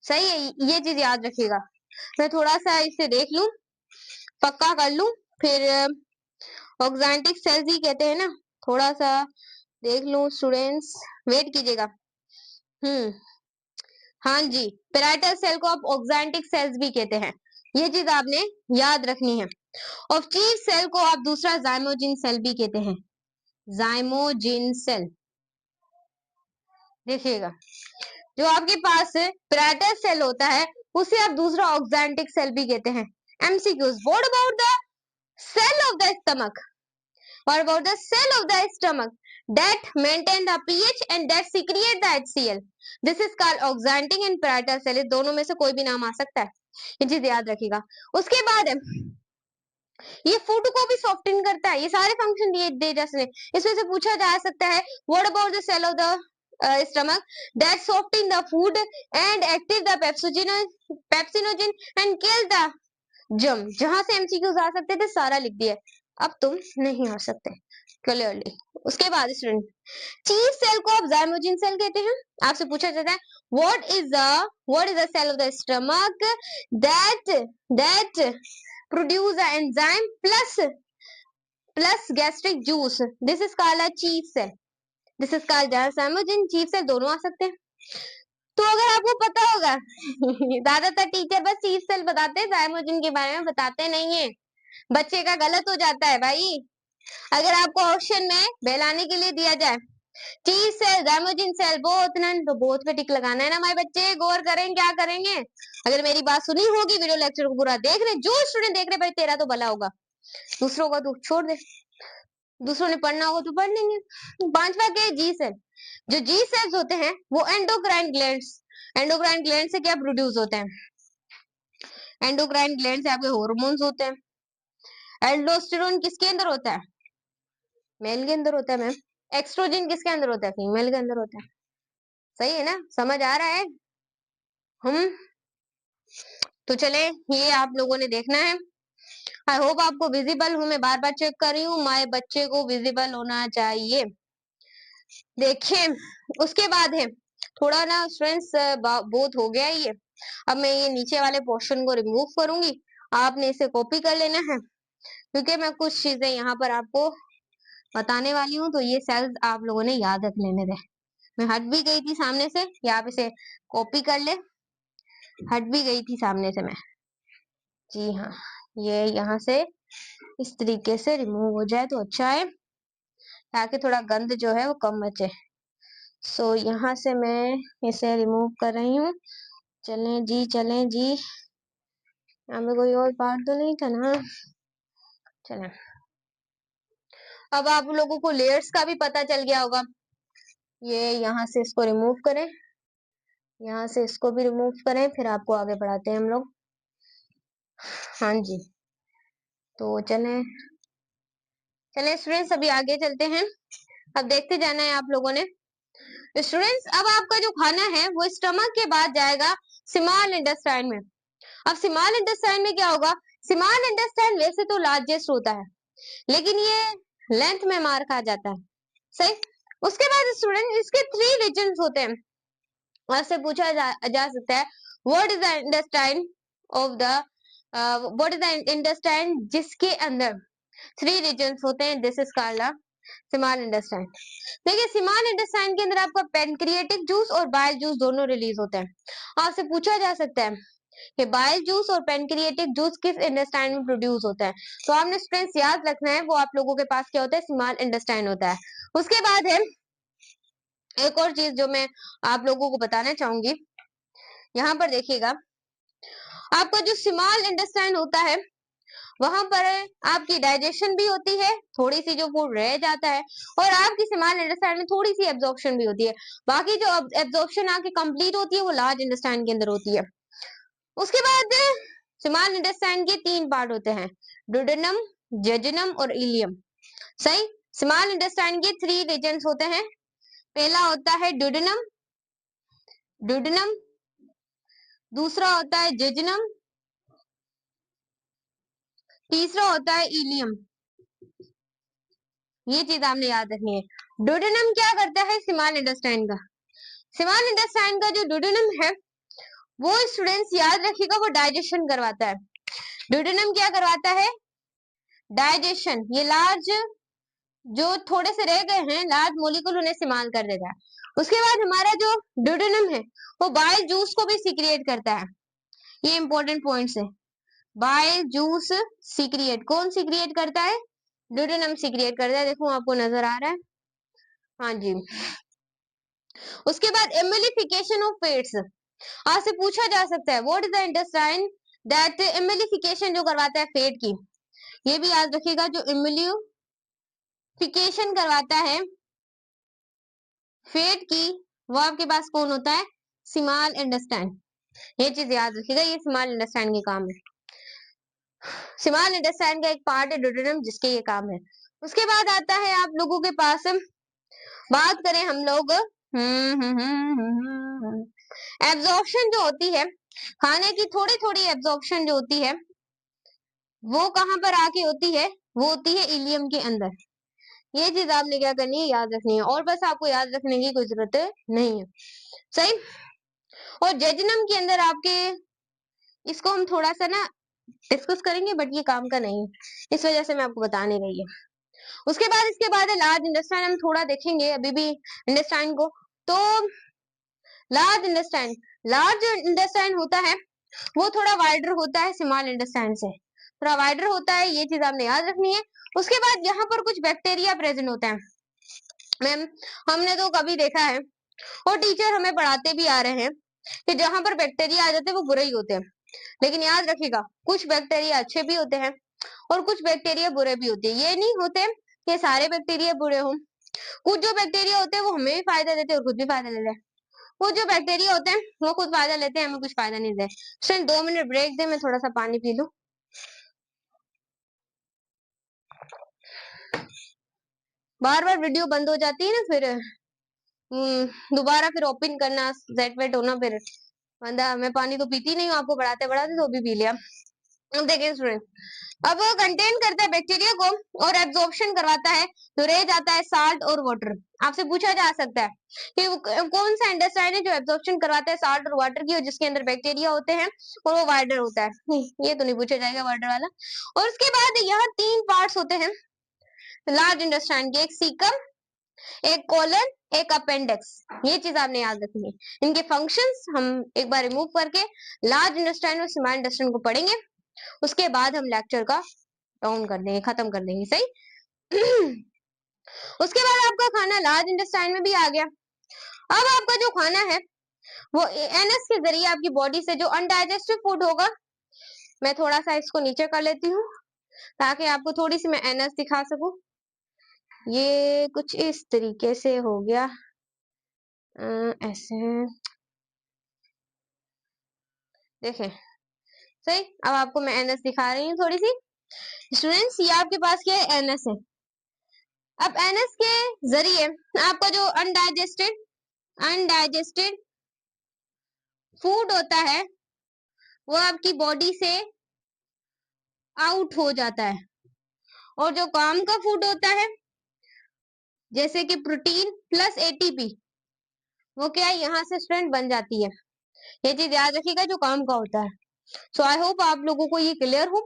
S1: सही है, ये चीज याद रखिएगा। मैं थोड़ा सा इसे देख लूं, पक्का कर लूं, फिर ऑक्जेंटिक सेल्स ही कहते हैं ना, थोड़ा सा देख लूं स्टूडेंट्स, वेट कीजिएगा। हाँ जी, पैराइटल सेल को आप ऑक्जेंटिक सेल्स भी कहते हैं, ये चीज आपने याद रखनी है। और चीफ सेल को आप दूसरा जाइमोजिन सेल भी कहते हैं, जाइमोजिन सेल। देखिएगा जो आपके पास पैराइटल सेल होता है उसे आप दूसरा ऑक्जेंटिक सेल भी कहते हैं। MCQs, what about the cell of the stomach? What about the cell of the stomach that maintain the pH and that secrete the HCl? This is called oxantic and parietal cell. इस दोनों में से कोई भी नाम आ सकता है, ये चीज याद रखिएगा। उसके बाद ये फूड को भी सॉफ्टन करता है, ये सारे फंक्शन दिए जा सकते हैं। इसमें से पूछा जा सकता है what about the cell of the stomach that soften the food and active the pepsinogen and kill the germ। जहां से एमसीक्यूज आ सकते थे सारा लिख दिया, अब तुम नहीं आ सकते क्लियरली। उसके बाद स्टूडेंट चीफ सेल को आप जाइमोजिन सेल कहते हैं। आपसे पूछा जाता है what is the cell of the stomach that produce the enzyme plus gastric juice? This is called a chief cell, this is called zymogen. Chief cell दोनों आ सकते हैं। तो अगर आपको पता होगा ज्यादातर टीचर बस चीफ सेल बताते हैं, जाइमोजिन के बारे में बताते नहीं है, बच्चे का गलत हो जाता है भाई। अगर आपको ऑप्शन में बहलाने के लिए दिया जाए चीज सेल, जाइमोजिन सेल, बोथ नन, तो बोथ पे टिक लगाना है ना हमारे बच्चे। गौर करें क्या करेंगे, अगर मेरी बात सुनी होगी, वीडियो लेक्चर को पूरा देख रहे, जो स्टूडेंट देख रहे भाई तेरा तो भला होगा, दूसरों का तो छोड़ दे, दूसरों ने पढ़ना होगा तो पढ़ लेंगे। पांचवा क्या है? जी सेल। जो जी सेल्स होते हैं वो एंडोक्राइन ग्लैंड्स, एंडोक्राइन ग्लैंड से क्या प्रोड्यूस होते हैं? एंडोक्राइन ग्लैंड से आपके हॉर्मोन्स होते हैं। एल्डोस्टेरोन किसके अंदर होता है? मेल के अंदर होता है मैम। एक्स्ट्रोजन किसके अंदर होता है? फीमेल के अंदर होता है। सही है ना, समझ आ रहा है? हम तो चले, ये आप लोगों ने देखना है। आई होप आपको विजिबल हूं, मैं बार बार चेक कर रही हूँ, माए बच्चे को विजिबल होना चाहिए। देखिए उसके बाद है थोड़ा ना स्टूडेंट्स बहुत हो गया ये, अब मैं ये नीचे वाले पोर्शन को रिमूव करूंगी, आपने इसे कॉपी कर लेना है, क्योंकि मैं कुछ चीजें यहाँ पर आपको बताने वाली हूँ, तो ये सेल्स आप लोगों ने याद रख लेने थे। मैं हट भी गई थी सामने से, या आप इसे कॉपी कर ले, हट भी गई थी सामने से मैं, जी हाँ, ये यहाँ से इस तरीके से रिमूव हो जाए तो अच्छा है, ताकि थोड़ा गंद जो है वो कम बचे। सो यहाँ से मैं इसे रिमूव कर रही हूँ। चलें जी, चलें जी, यहाँ पे कोई और पार्ट तो नहीं था ना? चलें, अब आप लोगों को लेयर्स का भी पता चल गया होगा। ये यहाँ से इसको रिमूव करें, यहाँ से इसको भी रिमूव करें, फिर आपको आगे बढ़ाते हैं हम लोग। हाँ जी, तो चलें स्टूडेंट्स, अभी आगे चलते हैं। अब देखते जाना है आप लोगों ने। स्टूडेंट्स अब आपका जो खाना है वो स्टमक के बाद जाएगा स्मॉल इंटेस्टाइन में। अब स्मॉल इंटेस्टाइन में क्या होगा? स्मॉल इंटेस्टाइन वैसे तो लार्जेस्ट होता है, लेकिन ये लेंथ में मार खा जाता है, सही। उसके बाद स्टूडेंट इसके 3 रीजन्स होते हैं। आपसे पूछा जा सकता है what is the intestine of the what is the intestine जिसके अंदर 3 रीजन्स होते हैं? This is called small intestine. देखिए स्मॉल इंटेस्टाइन के अंदर आपका पेनक्रिएटिक जूस और बाइल जूस दोनों रिलीज होते हैं। आपसे पूछा जा सकता है कि बाइल जूस और पेनक्रिएटिक जूस किस इंटेस्टाइन में प्रोड्यूस होता है, तो आपने स्टूडेंट्स याद रखना है वो आप लोगों के पास क्या होता है, स्मॉल इंटेस्टाइन होता है। उसके बाद है एक और चीज जो मैं आप लोगों को बताना चाहूंगी, यहाँ पर देखिएगा आपका जो स्मॉल इंटेस्टाइन होता है वहां पर आपकी डाइजेशन भी होती है, थोड़ी सी जो फूड रह जाता है, और आपकी स्मॉल इंटेस्टाइन में थोड़ी सी एब्जॉर्प्शन भी होती है। बाकी जो एब्जॉर्प्शन आपकी कंप्लीट होती है वो लार्ज इंटेस्टाइन के अंदर होती है। उसके बाद स्मॉल इंटेस्टाइन के 3 पार्ट होते हैं, डुडेनम, जेजुनम और इलियम। सही। स्मॉल इंटेस्टाइन के 3 रीजन्स होते हैं। पहला होता है डुडेनम, डुडेनम, दूसरा होता है जेजुनम, तीसरा होता है इलियम। ये चीज आपने याद रखनी है। डुडेनम क्या करता है स्मॉल इंटेस्टाइन का, स्मॉल इंटेस्टाइन का जो डुडेनम है वो स्टूडेंट्स याद रखिएगा वो डाइजेशन करवाता है। डुडेनम क्या करवाता है, डाइजेशन। ये लार्ज जो थोड़े से रह गए हैं लार्ज मोलिकुल उन्हें इस्तेमाल कर देगा। उसके बाद हमारा जो डुडेनम है वो बाइल जूस को भी सीक्रिएट करता है। ये इंपॉर्टेंट पॉइंट्स है। बाइल जूस सीक्रिएट, कौन सीक्रिएट करता है, डुडेनम सीक्रिएट करता है। देखो आपको नजर आ रहा है, हाँ जी। उसके बाद एमिलिफिकेशन ऑफ फेट्स, आपसे पूछा जा सकता है what is the intestine that emulsification जो करवाता है फेट की। ये भी याद रखिएगा, जो एमिलिफिकेशन करवाता है फेट की वो आपके पास कौन होता है, स्मॉल इंटेस्टाइन। ये चीज याद रखिएगा, ये स्मॉल इंटेस्टाइन के काम है। स्मॉल इंटेस्टाइन का एक पार्ट है डुडेनम जिसके ये काम है। उसके बाद आता है आप लोगों के पास, बात करें हम लोग एब्जॉर्प्शन जो होती है, खाने की थोड़ी थोड़ी एब्जॉर्प्शन जो होती है वो कहां पर आके होती है, वो होती है इलियम के अंदर। ये चीज आपने क्या करनी है, याद रखनी है, और बस आपको याद रखने की कोई जरूरत नहीं है। सही। और जेजुनम के अंदर आपके, इसको हम थोड़ा सा ना डिस्कस करेंगे बट ये काम का नहीं है, इस वजह से मैं आपको बता नहीं रही है। उसके बाद इसके बाद है लार्ज इंटेस्टाइन, हम थोड़ा देखेंगे अभी भी इंटेस्टाइन को। तो लार्ज इंटेस्टाइन, लार्ज इंटेस्टाइन होता है वो थोड़ा वाइडर होता है स्मॉल इंटेस्टाइन से, थोड़ा वाइडर होता है, ये चीज आपने याद रखनी है। उसके बाद यहाँ पर कुछ बैक्टीरिया प्रेजेंट होता है। मैम हमने तो कभी देखा है और टीचर हमें पढ़ाते भी आ रहे हैं कि जहां पर बैक्टीरिया आ जाते हैं वो बुरे ही होते हैं, लेकिन याद रखिएगा कुछ बैक्टीरिया अच्छे भी होते हैं और कुछ बैक्टीरिया बुरे भी होते हैं। ये नहीं होते कि सारे बैक्टीरिया बुरे हों, कुछ जो बैक्टीरिया होते हैं वो हमें भी फायदा देते हैं और खुद भी फायदा लेते हैं। कुछ जो बैक्टीरिया होते हैं वो खुद फायदा लेते हैं, हमें कुछ फायदा नहीं देते। चल 2 मिनट ब्रेक दे, मैं थोड़ा सा पानी पी लूं। बार बार वीडियो बंद हो जाती है ना, फिर दोबारा फिर ओपन करना, सेट वेट होना, फिर बंदा, मैं पानी तो पीती नहीं हूँ, आपको बढ़ाते बढ़ाते तो भी पी लिया। अब देखिए स्टूडेंट, अब वो कंटेन करता है बैक्टीरिया को और एब्जॉर्प्शन करवाता है, तो रह जाता है साल्ट और वाटर। आपसे पूछा जा सकता है कि कौन सा इंटेस्टाइन है जो एब्जॉर्प्शन करवाता है साल्ट और वाटर की, और जिसके अंदर बैक्टीरिया होते हैं और वो वाइडर होता है। ये तो नहीं पूछा जाएगा वाइडर वाला। और उसके बाद यहाँ 3 पार्ट्स होते हैं लार्ज इंटेस्टाइन के, एक सीकम, एक कोलन, एक अपेंडिक्स। ये चीज आपने याद रखनी है। इनके फंक्शंस हम एक बार रिमूव करके लार्ज इंटेस्टाइन और स्मॉल इंटेस्टाइन को पढ़ेंगे, उसके बाद हम लेक्चर का डाउन कर देंगे, खत्म कर देंगे। सही। उसके बाद आपका खाना लार्ज इंटेस्टाइन में भी आ गया। अब आपका जो खाना है वो एनएस के जरिए आपकी बॉडी से जो अनडाइजेस्टिव फूड होगा, मैं थोड़ा सा इसको नीचे कर लेती हूँ ताकि आपको थोड़ी सी मैं एनएस दिखा सकूं। ये कुछ इस तरीके से हो गया, ऐसे देखें। सही। अब आपको मैं एनएस दिखा रही हूँ थोड़ी सी। स्टूडेंट्स ये आपके पास क्या है, एनएस है। अब एनएस के जरिए आपका जो अनडाइजेस्टेड फूड होता है वो आपकी बॉडी से आउट हो जाता है, और जो काम का फूड होता है जैसे कि प्रोटीन प्लस एटीपी, वो क्या है यहाँ से स्टूडेंट बन जाती है। ये चीज याद रखिएगा जो काम का होता है। सो आई होप आप लोगों को ये क्लियर हो।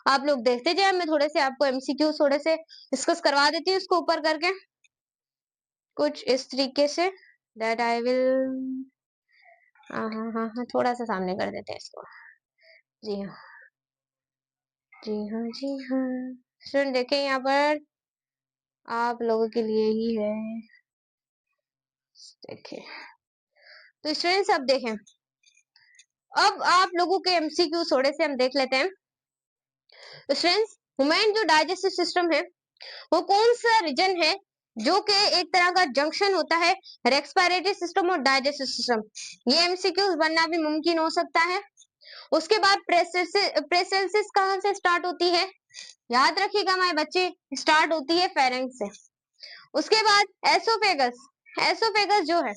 S1: आप लोग देखते जाए, मैं थोड़े से आपको एमसीक्यू थोड़े से डिस्कस करवा देती हूँ इसको ऊपर करके कुछ इस तरीके से दैट आई विल। हाँ हाँ हाँ हाँ, थोड़ा सा सामने कर देते हैं इसको। जी हाँ जी हाँ जी हाँ, स्टूडेंट देखें यहाँ पर आप लोगों के लिए ही है। देखें तो स्टूडेंट्स अब देखें, अब आप लोगों के एमसीक्यू थोड़े से हम देख लेते हैं। तो स्टूडेंट्स, ह्यूमन जो डाइजेस्टिव सिस्टम है वो कौन सा रीजन है जो कि एक तरह का जंक्शन होता है रेस्पिरेटरी सिस्टम और डाइजेस्टिव सिस्टम। ये एमसीक्यूज बनना भी मुमकिन हो सकता है। उसके बाद प्रेसेल्सिस कहाँ से स्टार्ट होती है, याद रखिएगा हमारे बच्चे, स्टार्ट होती है फेरेंक्स से। उसके बाद एसोफेगस, एसोफेगस जो है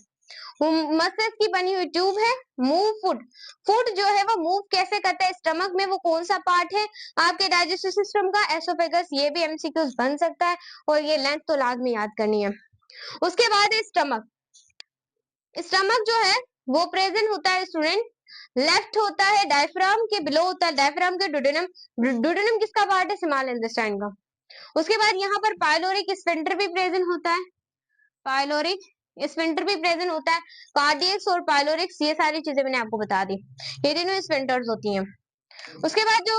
S1: वो मसल्स की बनी हुई ट्यूब है। मूव फूड, फूड जो है वो मूव कैसे करता है स्टमक में, वो कौन सा पार्ट है आपके डाइजेस्टिव सिस्टम का, एसोफेगस। ये भी एमसीक्यूज बन सकता है और ये लेंथ तो लाजमी याद करनी है। उसके बाद है स्टमक, स्टमक जो है वो प्रेजेंट होता है स्टूडेंट, लेफ्ट होता है डायफ्राम के बिलो होता है, डायफ्राम के डुडेनम, डुडेनम किसका पार्ट है, स्मॉल इंटेस्टाइन का। उसके बाद यहाँ पर पाइलोरिक स्फिंक्टर भी प्रेजेंट होता है, पाइलोरिक स्फिंक्टर भी प्रेजेंट होता है। कार्डियक्स और पाइलोरिक्स ये सारी चीजें मैंने आपको बता दी, ये तीनों स्फिंक्टर्स होती हैं। उसके बाद जो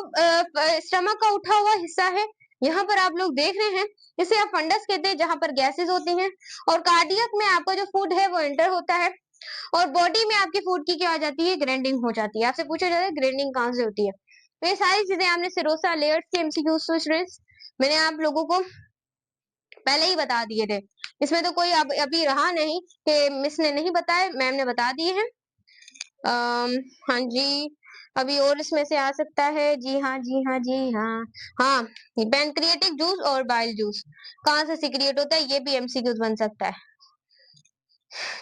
S1: स्टमक का उठा हुआ हिस्सा है यहाँ पर आप लोग देख रहे हैं, इसे आप फंडस कहते हैं जहां पर गैसेस होती हैं। और कार्डियक में आपका जो फूड है वो एंटर होता है और बॉडी में आपकी फूड की क्या हो जाती है, ग्राइंडिंग हो जाती है। आपसे पूछा जाता है ग्राइंडिंग कहाँ से होती है, तो ये सारी चीजें हमने सिरोसा लेयर्स के एमसीक्यू स्टूडेंट्स मैंने आप लोगों को पहले ही बता दिए थे। इसमें तो कोई अभी रहा नहीं कि मिस ने नहीं बताए, मैम ने बता दिए हैं। हाँ जी, अभी और इसमें से आ सकता है, जी हाँ जी हाँ जी हाँ हाँ, पैनक्रियाटिक जूस और बाइल जूस कहाँ से सीक्रिएट होता है, ये भी एमसीक्यूज बन सकता है।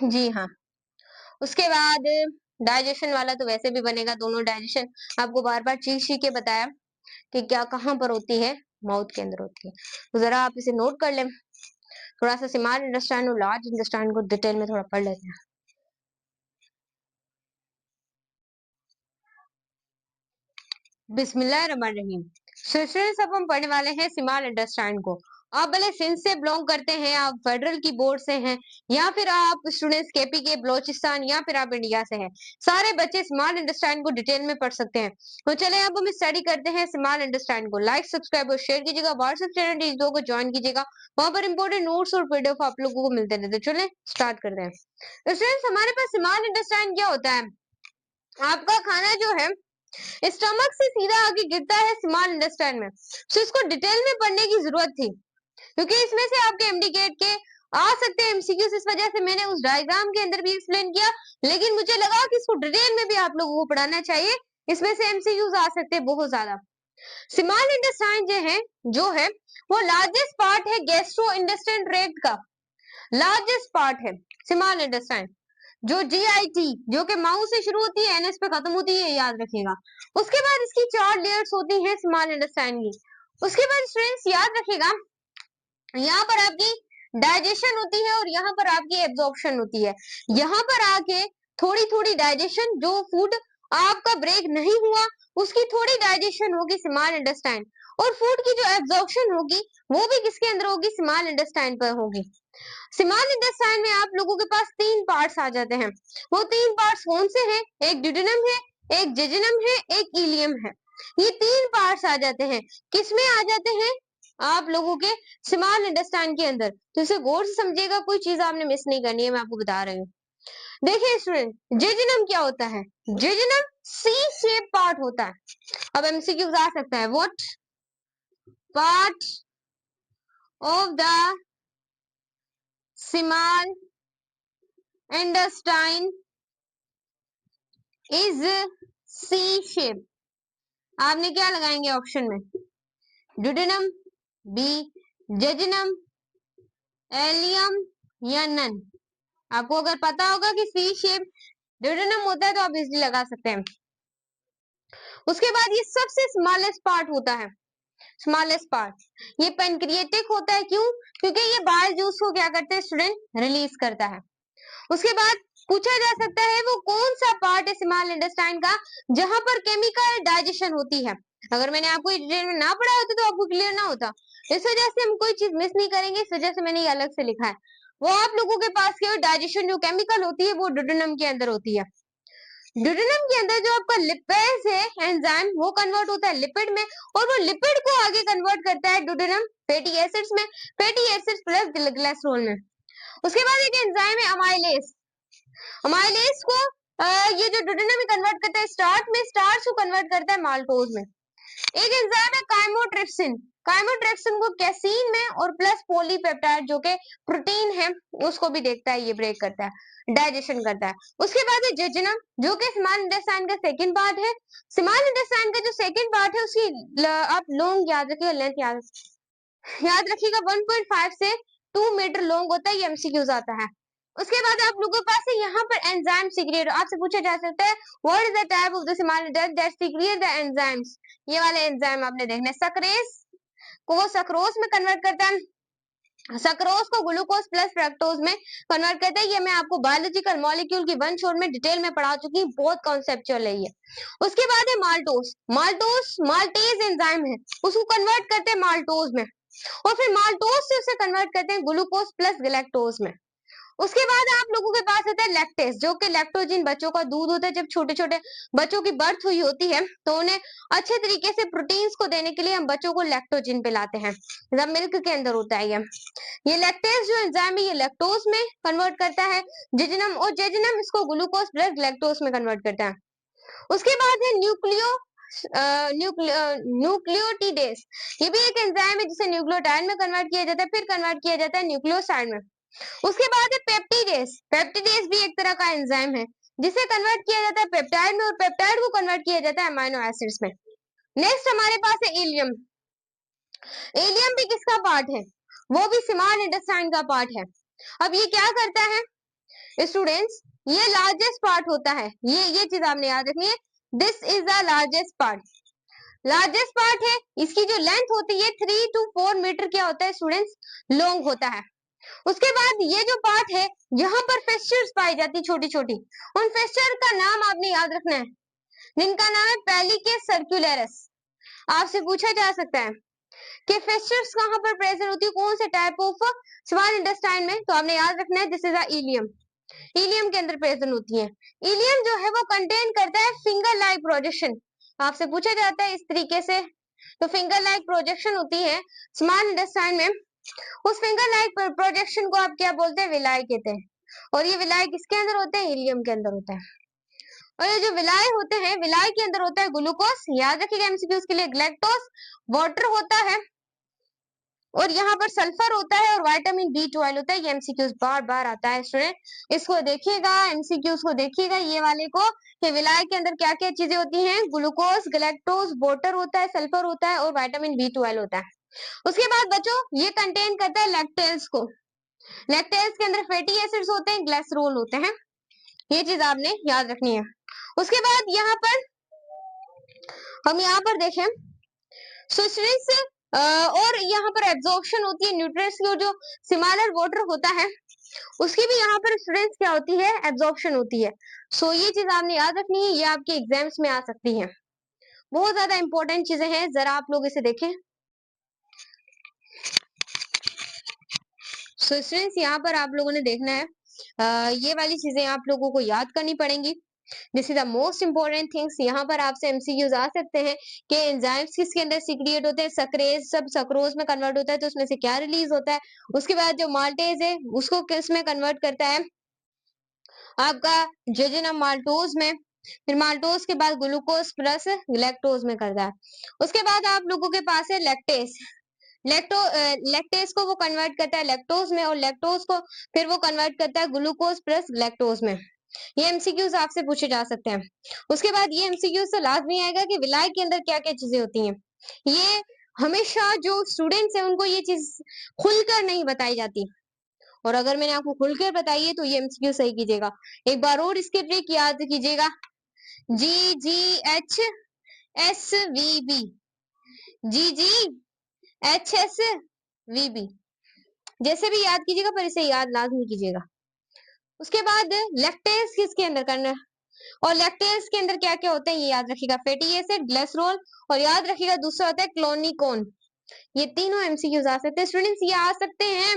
S1: जी हाँ, उसके बाद डाइजेशन वाला तो वैसे भी बनेगा, दोनों डाइजेशन आपको बार बार चीख चीख के बताया कि क्या कहाँ पर होती है, माउथ के अंदर होती है। तो जरा आप इसे नोट कर लें, थोड़ा सा स्मॉल इंटेस्टाइन और लार्ज इंटेस्टाइन को डिटेल में थोड़ा पढ़ लेते हैं। बिस्मिल्लाहिर्रहमानिर्रहीम। सब हम पढ़ने वाले हैं स्मॉल इंटेस्टाइन को। आप भले सिंध से बिलोंग करते हैं, आप फेडरल की बोर्ड से हैं, या फिर आप स्टूडेंट्स केपी के बलोचिस्तान, या फिर आप इंडिया से हैं, सारे बच्चे स्मॉल इंटेस्टाइन को डिटेल में पढ़ सकते हैं। तो चले अब हम स्टडी करते हैं स्मॉल इंटेस्टाइन को। लाइक सब्सक्राइब और शेयर कीजिएगा, व्हाट्सएप चैनल टीचरों को ज्वाइन कीजिएगा, वहां पर इंपोर्टेंट नोट्स और पीडीएफ आप लोगों को मिलते रहते हैं। चले स्टार्ट करते हैं। स्टूडेंट्स, हमारे पास स्मॉल इंटेस्टाइन क्या होता है, आपका खाना जो है स्टमक से सीधा आगे गिरता है स्मॉल इंटेस्टाइन में। तो इसको डिटेल में पढ़ने की जरूरत थी क्योंकि इसमें से आपके एमडीकेट के आ सकते हैं एमसीक्यूज, इस वजह से मैंने उस डायग्राम के अंदर भी एक्सप्लेन किया, लेकिन मुझे लगा कि इसको डिटेल में भी आप लोगों को पढ़ाना चाहिए, इसमें से एमसीक्यूज आ सकते हैं बहुत ज्यादा। स्मॉल इंटेस्टाइन जो है वो लार्जेस्ट पार्ट है गैस्ट्रो इंटेस्टाइन ट्रैक्ट का, लार्जेस्ट पार्ट है स्मॉल इंटेस्टाइन। जो जीआईटी जो कि माउथ से शुरू होती है एनएस पे खत्म होती है, याद रखिएगा। उसके बाद इसकी 4 लेयर्स होती हैं स्मॉल इंटेस्टाइन की। उसके बाद स्टूडेंट्स याद रखिएगा, यहाँ पर आपकी डाइजेशन होती है और यहाँ पर आपकी एब्जॉर्प्शन होती है। यहाँ पर आके थोड़ी थोड़ी डाइजेशन, जो फूड आपका ब्रेक नहीं हुआ उसकी थोड़ी डाइजेशन होगी स्मॉल इंटेस्टाइन, और फूड की जो एब्जॉर्प्शन होगी वो भी किसके अंदर होगी, स्मॉल इंटेस्टाइन पर होगी। स्मॉल इंटेस्टाइन में आप लोगों के पास 3 पार्ट्स आ जाते हैं। वो 3 पार्ट्स कौन से हैं, एक ड्यूडेनम है, एक जेजुनम है, एक इलियम है। ये 3 पार्ट्स आ जाते हैं, किसमें आ जाते हैं, आप लोगों के स्मॉल इंटेस्टाइन के अंदर। तो इसे गौर से समझिएगा, कोई चीज आपने मिस नहीं करनी है, मैं आपको बता रही हूँ। देखिए स्टूडेंट, जेजुनम क्या होता है, जेजुनम सी शेप पार्ट होता है। अब एमसीक्यू आ सकता है, what part of the small intestine is C shape. आपने क्या लगाएंगे ऑप्शन में, ड्यूडेनम, बी जेजुनम, एलियम या नन। आपको अगर पता होगा कि सी शेप ड्यूडेनम होता है तो आप इजीली लगा सकते हैं। उसके बाद ये सबसे स्मॉलेस्ट पार्ट होता है, स्मॉलेस्ट पार्ट ये पेनक्रिएटिक होता है। क्यों, क्योंकि ये बाइल जूस को क्या करते हैं स्टूडेंट, रिलीज करता है। उसके बाद पूछा जा सकता है वो कौन सा पार्ट है स्मॉल इंटेस्टाइन का जहां पर केमिकल डाइजेशन होती है। अगर मैंने आपको डिटेल में ना पढ़ा होता तो आपको क्लियर ना होता। इस वजह से हम कोई चीज मिस नहीं करेंगे, इस वजह से मैंने ये अलग से लिखा है। वो आप लोगों के पास केवल डाइजेशन जो केमिकल होती है वो डुडेनम के अंदर होती है। ड्यूडेनम के अंदर जो आपका लिपेज है एंजाइम वो कन्वर्ट होता है लिपिड में, और वो लिपिड को आगे कन्वर्ट करता है ड्यूडेनम फैटी एसिड्स में, फैटी एसिड्स प्लस ग्लिसरॉल में। उसके बाद एक एंजाइम है अमाइलेज। अमाइलेज को ये जो ड्यूडेनम कन्वर्ट करता है स्टार्च में, स्टार्च को कन्वर्ट करता है माल्टोज में। एक एंजाइम है काइमोट्रिप्सिन। काइमोट्रिप्सिन को कैसीन में और प्लस पॉलीपेप्टाइड जो कि प्रोटीन है उसको भी देखता है, ये ब्रेक करता है, डाइजेशन करता है। उसके बाद है जेजुनम जो कि स्मॉल इंटेस्टाइन का सेकंड पार्ट है। स्मॉल इंटेस्टाइन का जो सेकंड पार्ट है उसकी आप लॉन्ग याद रखिएगा, लेंथ याद रखिएगा 1.5 से 2 मीटर लॉन्ग होता है, ये एमसीक्यूज आता है। उसके बाद आप लोगों के पास है यहाँ पर एंजाइम सीक्रेट, आपसे पूछा जा सकता है what is the type of the small intestine that secret the enzymes. ये वाले एंजाइम आपने देखने, सक्रेज को सक्रोज में कन्वर्ट करता है, सक्रोज को ग्लूकोज प्लस फ्रक्टोज में कन्वर्ट करता है। ये मैं आपको बायोलॉजिकल मॉलिक्यूल की वन शॉट में डिटेल में पढ़ा चुकी हूँ, बहुत कॉन्सेप्चुअल है ये। उसके बाद है माल्टोज। माल्टोज माल्टेज एंजाइम है, उसको कन्वर्ट करते हैं माल्टोज में, और फिर माल्टोज से उसे कन्वर्ट करते हैं ग्लूकोज प्लस गैलेक्टोज में। उसके बाद आप लोगों के पास आता है लैक्टेज जो कि लैक्टोजिन बच्चों का दूध होता है। जब छोटे छोटे बच्चों की बर्थ हुई होती है तो उन्हें अच्छे तरीके से प्रोटीन्स को देने के लिए हम बच्चों को लैक्टोजिन पिलाते हैं, जब मिल्क के अंदर होता है ये लैक्टेज जो एंजाइम है ये लैक्टोज में कन्वर्ट करता है जेजुनम, और जेजुनम इसको ग्लूकोज प्लस लैक्टोज में कन्वर्ट करता है। उसके बाद है न्यूक्लियोटिडेज। ये भी एक एंजाइम है जिसे न्यूक्लियोटाइड में कन्वर्ट किया जाता है, फिर कन्वर्ट किया जाता है न्यूक्लियोसाइड में। उसके बाद है पेप्टिडेज। पेप्टिडेज भी एक तरह का एंजाइम है जिसे कन्वर्ट किया जाता है पेप्टाइड में, और पेप्टाइड को कन्वर्ट किया जाता है अमीनो एसिड्स में। नेक्स्ट हमारे पास है इलियम। इलियम भी किसका पार्ट है, वो भी स्मॉल इंटेस्टाइन का पार्ट है। अब ये क्या करता है स्टूडेंट्स, ये लार्जेस्ट पार्ट होता है, ये चीज आपने याद रखनी है, this is the largest part. Largest part है, इसकी जो लेंथ होती है 3 to 4 मीटर क्या होता है स्टूडेंट्स, लॉन्ग होता है। उसके बाद ये जो पार्ट है यहाँ पर फेस्चर्स पाई जाती छोटी छोटी, उन फेस्चर का नाम आपने याद रखना है, जिनका नाम है पेलिकेस सर्कुलरस। आपसे पूछा जा सकता है कि फेस्चर्स कहाँ पर प्रेजेंट होती है, कौन से टाइप ऑफ स्मॉल इंटेस्टाइन में, तो आपने याद रखना है this is the ileum. Ileum के अंदर प्रेजेंट होती है। इलियम जो है वो कंटेन करता है फिंगर लाइक प्रोजेक्शन। आपसे पूछा जाता है इस तरीके से, तो फिंगर लाइक प्रोजेक्शन होती है स्मॉल इंटेस्टाइन में, उस फिंगर लाइक प्रोजेक्शन को आप क्या बोलते हैं, विलाय कहते हैं। और ये विलाय किसके अंदर होते हैं, इलियम के अंदर होता है। और ये जो विलाय होते हैं, विलाय के अंदर होता है ग्लूकोज, याद रखिएगा एमसीक्यूज के लिए, ग्लैक्टोज, वाटर होता है, और यहाँ पर सल्फर होता है, और विटामिन B12 होता है। ये एमसीक्यूज बार बार आता है स्टूडेंट, इसको देखिएगा, एमसीक्यूज को देखिएगा ये वाले को, कि विलाय के अंदर क्या क्या चीजें होती हैं, ग्लूकोज, ग्लैक्टोज, वाटर होता है, सल्फर होता है, और विटामिन B12 होता है। उसके बाद बच्चों ये कंटेन करता है लैक्टेल्स को। लैक्टेल्स के अंदर फैटी एसिड्स होते हैं, ग्लिसरॉल होते हैं, ये चीज आपने याद रखनी है। उसके बाद यहाँ पर हम यहाँ पर देखें सुस्ट्रेंस, और यहाँ पर एब्जॉर्प्शन होती है न्यूट्रिएंट्स की, जो सिमिलर वाटर होता है उसकी भी यहाँ पर स्टूडेंट्स क्या होती है, एब्जॉर्प्शन होती है। सो ये चीज आपने याद रखनी है, ये आपके एग्जाम्स में आ सकती है, बहुत ज्यादा इंपॉर्टेंट चीजें हैं, जरा आप लोग इसे देखें। सो स्टूडेंट्स यहाँ पर आप लोगों ने देखना है, ये वाली चीजें आप लोगों को याद करनी पड़ेंगी। This is the most important things. यहाँ पर आपसे एमसीक्यूज आ सकते हैं कि एंजाइम्स किसके अंदर सीक्रिएट होते हैं, सक्रेज सब सक्रोज में कन्वर्ट होता है, तो उसमें से क्या रिलीज होता है। उसके बाद जो माल्टेज है उसको किस में कन्वर्ट करता है, आपका जेजुनम माल्टोज में, फिर माल्टोज के बाद ग्लूकोज प्लस लैक्टोज में करता है। उसके बाद आप लोगों के पास है लैक्टेज। लैक्टेज को वो कन्वर्ट करता है लैक्टोज में, और लैक्टोज को फिर वो कन्वर्ट करता है ग्लूकोज प्लस लैक्टोज में। ये एमसीक्यूज आपसे पूछे जा सकते हैं। उसके बाद ये एमसीक्यूज तो लाजमी आएगा कि विलाय के अंदर क्या क्या चीजें होती हैं। ये हमेशा जो स्टूडेंट्स हैं उनको ये चीज खुलकर नहीं बताई जाती, और अगर मैंने आपको खुलकर बताई है तो ये एमसीक्यू सही कीजिएगा। एक बार और इसके ट्रिक याद कीजिएगा, GGHSVB, GGHSVB जैसे भी याद कीजिएगा, पर इसे याद लाजमी कीजिएगा। उसके बाद लैक्टेज किसके अंदर करना है, और लैक्टेज के अंदर क्या क्या होता है ये याद रखिएगा, फैटी एसिड, ग्लिसरॉल, और याद रखिएगा दूसरा होता है क्लोनिकोन। ये तीनों एमसीक्यूज आ सकते हैं स्टूडेंट्स, ये आ सकते हैं,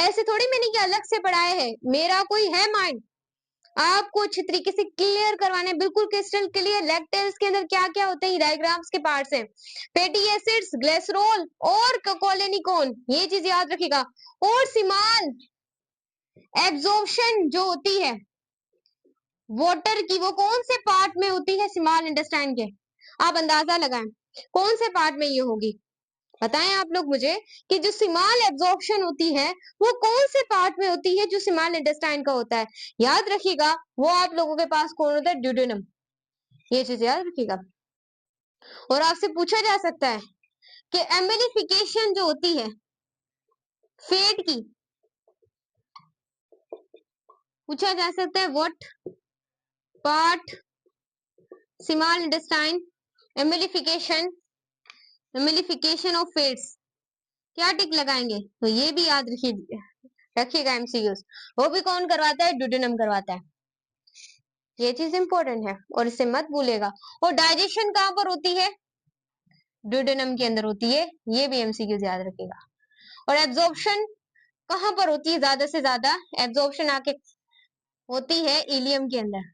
S1: ऐसे थोड़ी मैंने क्या अलग से पढ़ाए हैं, मेरा कोई है माइंड आपको अच्छी तरीके से क्लियर करवाने, बिल्कुल क्रिस्टल क्लियर। लैक्टेज के अंदर क्या क्या होते हैं, डायग्राम्स के पार्ट्स हैं, फैटी एसिड्स, ग्लिसरॉल और कोलेनिकोन, ये चीज याद रखिएगा। और सिमाल एब्जॉर्प्शन जो होती है वाटर की, वो कौन से पार्ट में होती है स्मॉल इंटेस्टाइन के, आप अंदाजा लगाएं कौन से पार्ट में ये होगी, बताएं आप लोग मुझे कि जो स्मॉल एब्जॉर्प्शन होती है वो कौन से पार्ट में होती है जो स्मॉल इंटेस्टाइन का होता है, याद रखिएगा वो आप लोगों के पास कौन होता है, ड्यूडेनम, ये चीज याद रखिएगा। और आपसे पूछा जा सकता है कि एम्बलिफिकेशन जो होती है फेट की, पूछा जा सकता है what part small intestine emulsification, emulsification of fats, क्या टिक लगाएंगे, तो ये भी याद रखिएगा एमसीक्यूज, वो भी कौन करवाता है, ड्यूडेनम करवाता है, ये चीज इंपॉर्टेंट है और इसे मत भूलेगा। और डाइजेशन कहाँ पर होती है, ड्यूडेनम के अंदर होती है, ये भी एमसीक्यूज याद रखिएगा। और एब्जॉर्प्शन कहाँ पर होती है, ज्यादा से ज्यादा एब्जॉर्प्शन आके होती है इलियम के अंदर,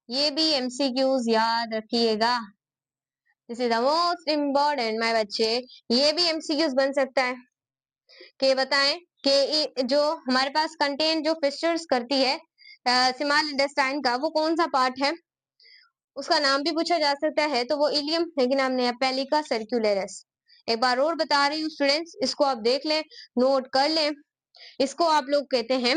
S1: ये भी एमसीक्यूज याद रखिएगा। This is the most important my बच्चे, ये भी एमसीक्यूज बन सकता है कि बताएं कि जो हमारे पास कंटेंट जो फिशर्स करती है स्मॉल इंटेस्टाइन का, वो कौन सा पार्ट है, उसका नाम भी पूछा जा सकता है, तो वो इलियम, लेकिन हमने पेलिका सर्कुलेरस। एक बार और बता रही हूँ स्टूडेंट्स, इसको आप देख लें, नोट कर लें, इसको आप लोग कहते हैं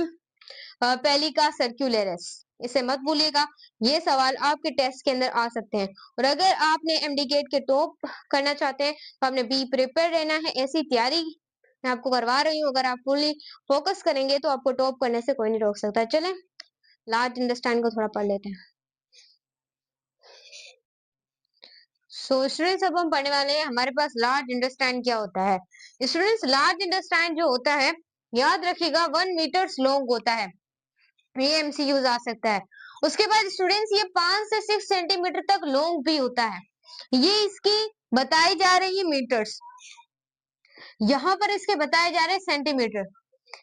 S1: पेलिका सर्कुलेरस, इसे मत भूलिएगा, ये सवाल आपके टेस्ट के अंदर आ सकते हैं। और अगर आपने एमडीगेट के टॉप करना चाहते हैं तो आपने बी प्रिपेयर रहना है, ऐसी तैयारी मैं आपको करवा रही हूँ, अगर आप फुली फोकस करेंगे तो आपको टॉप करने से कोई नहीं रोक सकता। चलें लार्ज इंटेस्टाइन को थोड़ा पढ़ लेते हैं। स्टूडेंट्स अब हम पढ़ने वाले हैं हमारे पास लार्ज इंटेस्टाइन क्या होता है। स्टूडेंट्स लार्ज इंटेस्टाइन जो होता है याद रखिएगा 1 मीटर्स लॉन्ग होता है, ये एमसीक्यूज आ सकता है। उसके बाद स्टूडेंट्स ये 5 से 6 सेंटीमीटर तक लॉन्ग भी होता है, ये इसकी बताई जा रही है मीटर्स, यहाँ पर इसके बताए जा रहे हैं सेंटीमीटर।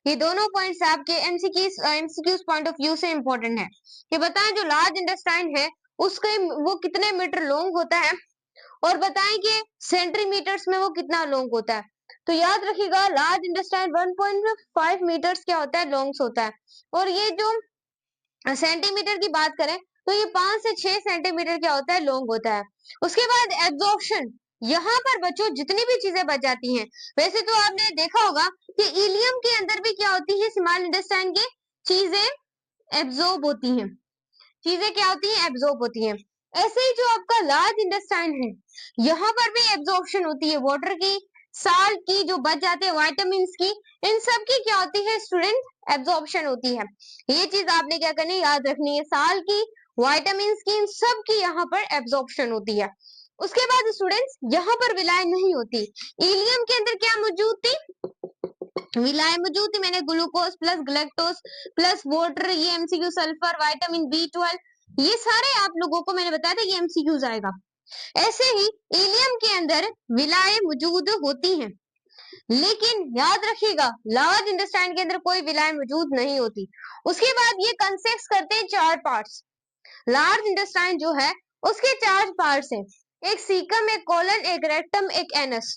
S1: ये दोनों पॉइंट्स आपके एमसीक्यूज पॉइंट ऑफ व्यू से इंपॉर्टेंट है कि बताएं जो लार्ज इंटेस्टाइन है उसके वो कितने मीटर लॉन्ग होता है, और बताएं कि सेंटीमीटर्स में वो कितना लॉन्ग होता है। तो याद रखिएगा लार्ज इंटेस्टाइन 1.5 मीटर्स क्या होता है, लॉन्ग्स होता है, और ये जो सेंटीमीटर की बात करें तो ये 5 से 6 सेंटीमीटर क्या होता है, लॉन्ग होता है। उसके बाद एब्जॉर्प्शन, यहाँ पर बच्चों जितनी भी चीजें बच जाती हैं, वैसे तो आपने देखा होगा कि इलियम के अंदर भी क्या होती है, स्मॉल इंटेस्टाइन के चीजें एब्जॉर्ब होती हैं, चीजें क्या होती हैं, एब्जॉर्ब होती हैं। ऐसे ही जो आपका लार्ज इंटेस्टाइन है यहाँ पर भी एब्जॉर्प्शन होती है, वाटर की, साल्ट की, जो बच जाते हैं वाइटामिन की, इन सब की क्या होती है स्टूडेंट, एब्जॉर्प्शन होती है। ये चीज आपने क्या करनी है, याद रखनी है, साल्ट की, वाइटामिन की, इन सब की यहाँ पर एब्जॉर्प्शन होती है। उसके बाद स्टूडेंट्स यहाँ पर विलाय नहीं होती, इलियम के अंदर क्या मौजूद थी, विलाय मौजूद थी, मैंने glucose plus galactose plus water, ये एमसीक्यू, सल्फर, विटामिन B12, ये सारे आप लोगों को मैंने बताया था ये एमसीक्यूज आएगा। ऐसे ही इलियम के अंदर विलाय मौजूद होती हैं, लेकिन याद रखिएगा लार्ज इंटेस्टाइन के अंदर कोई विलाय मौजूद नहीं होती। उसके बाद ये कंसिस्ट करते हैं 4 पार्ट्स, लार्ज इंटेस्टाइन जो है उसके 4 पार्ट्स हैं, एक सीकम, एक कोलन, एक रेक्टम, एक एनस,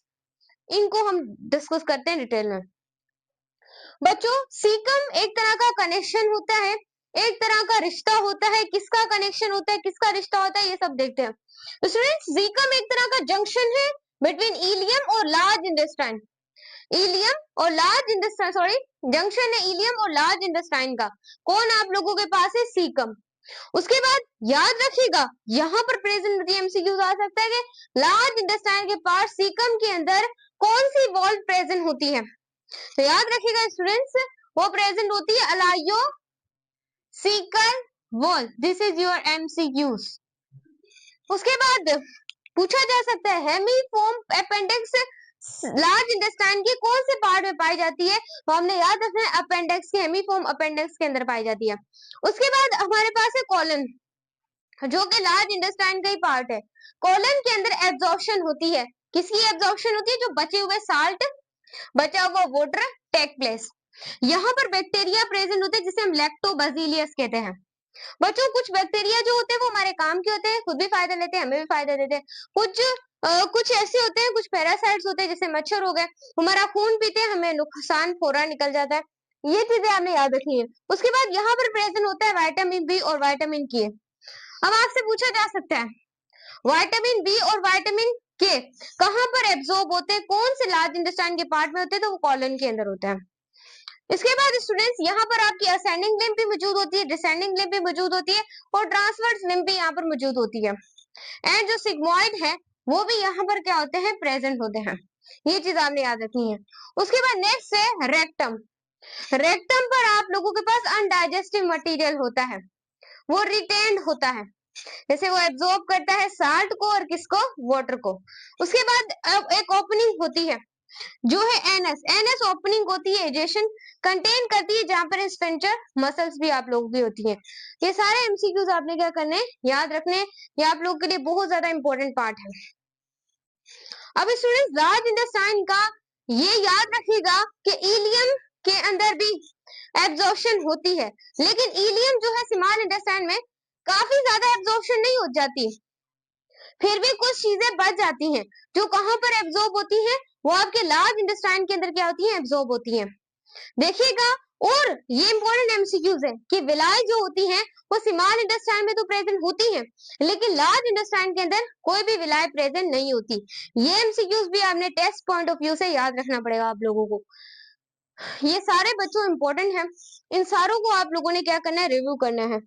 S1: इनको हम डिस्कस करते हैं डिटेल में। बच्चों सीकम एक तरह का कनेक्शन होता है, एक तरह का रिश्ता होता है, किसका कनेक्शन होता है, किसका रिश्ता होता है, ये सब देखते हैं। तो स्टूडेंट्स सीकम एक तरह का जंक्शन है बिटवीन इलियम और लार्ज इंटेस्टाइन, इलियम और लार्ज इंटेस्टाइन, सॉरी जंक्शन है इलियम और लार्ज इंटेस्टाइन का, कौन आप लोगों के पास है, सीकम। उसके बाद याद रखिएगा यहाँ पर प्रेजेंट एमसीक्यूज आ सकता है कि लार्ज इंटेस्टाइन के पास सीकम के अंदर कौन सी वॉल्व प्रेजेंट होती है, तो याद रखिएगा स्टूडेंट्स वो प्रेजेंट होती है ileocaecal valve, this is your MCQs. उसके बाद पूछा जा सकता है हेमीफॉर्म अपेंडिक्स लार्ज इंटेस्टाइन के कौन से पार्ट में पाई जाती है, तो हमने याद रखना है अपेंडिक्स के, हेमीफॉर्म अपेंडिक्स के अंदर पाई जाती है। उसके बाद हमारे पास है कॉलन, जो कि लार्ज इंटेस्टाइन का ही पार्ट है। कॉलन के अंदर एब्जॉर्प्शन होती है, किसकी एब्जॉर्प्शन होती है, जो बचे हुए साल्ट, बचा हुआ वाटर टेक प्लेस। यहाँ पर बैक्टीरिया प्रेजेंट होते हैं जिसे हम लैक्टोबैसिलियस कहते हैं। बच्चों कुछ बैक्टीरिया जो होते हैं वो हमारे काम के होते हैं, खुद भी फायदा लेते हैं, हमें भी फायदा देते हैं। कुछ ऐसे होते हैं, कुछ पैरासाइट्स होते हैं, जैसे मच्छर हो गए, हमारा खून पीते हैं, हमें नुकसान फोड़ा निकल जाता है। ये चीजें आपने याद रखनी है। उसके बाद यहाँ पर प्रेजेंट होता है विटामिन बी और विटामिन के। अब आपसे पूछा जा सकता है विटामिन बी और विटामिन के कहाँ पर एब्जॉर्ब होते हैं, कौन से लार्ज इंटेस्टाइन के पार्ट में होते हैं, तो वो कॉलन के अंदर होता है। इसके बाद स्टूडेंट्स यहाँ पर आपकी असेंडिंग लिम्फ भी मौजूद होती है, डिसेंडिंग लिम्फ भी मौजूद होती है और ट्रांसवर्स लिम्फ भी यहाँ पर मौजूद होती है। एंड जो सिग्मोइड है वो भी यहाँ पर क्या होते हैं, प्रेजेंट होते हैं। ये चीज आपने याद रखनी है। उसके बाद नेक्स्ट है रेक्टम। रेक्टम पर आप लोगों के पास अनडाइजेस्टिव मटेरियल होता है, वो रिटेन्ड होता है, जैसे वो एब्जॉर्ब करता है साल्ट को और किसको, वाटर को। उसके बाद एक ओपनिंग होती है जो है एनएस। एनएस ओपनिंग होती है, एजेशन कंटेन करती है, जहां पर स्फिंक्टर मसल्स भी आप लोगों की होती है। ये सारे एमसीक्यूज आपने क्या करने हैं, याद रखने हैं। ये आप लोगों के लिए बहुत ज्यादा इंपॉर्टेंट पार्ट है। अब स्टूडेंट्स लार्ज इंटेस्टाइन का ये याद रखिएगा कि इलियम के अंदर भी एब्जॉर्प्शन होती है, लेकिन इलियम जो है स्मॉल इंटेस्टाइन में काफी ज्यादा एब्जॉर्प्शन नहीं हो जाती, फिर भी कुछ चीजें बच जाती हैं जो कहां पर एब्जॉर्ब होती हैं, वो आपके लार्ज इंटेस्टाइन के अंदर क्या होती है, एब्जॉर्ब होती है। देखिएगा, और ये इंपॉर्टेंट एमसीक्यूज है कि विलाई जो होती है वो स्मॉल इंटेस्टाइन में तो प्रेजेंट होती है, लेकिन लार्ज इंटेस्टाइन के अंदर कोई भी विलाई प्रेजेंट नहीं होती। ये एमसीक्यूज भी आपने टेस्ट पॉइंट ऑफ व्यू से याद रखना पड़ेगा आप लोगों को। ये सारे बच्चों इंपॉर्टेंट है, इन सारों को आप लोगों ने क्या करना है, रिव्यू करना है,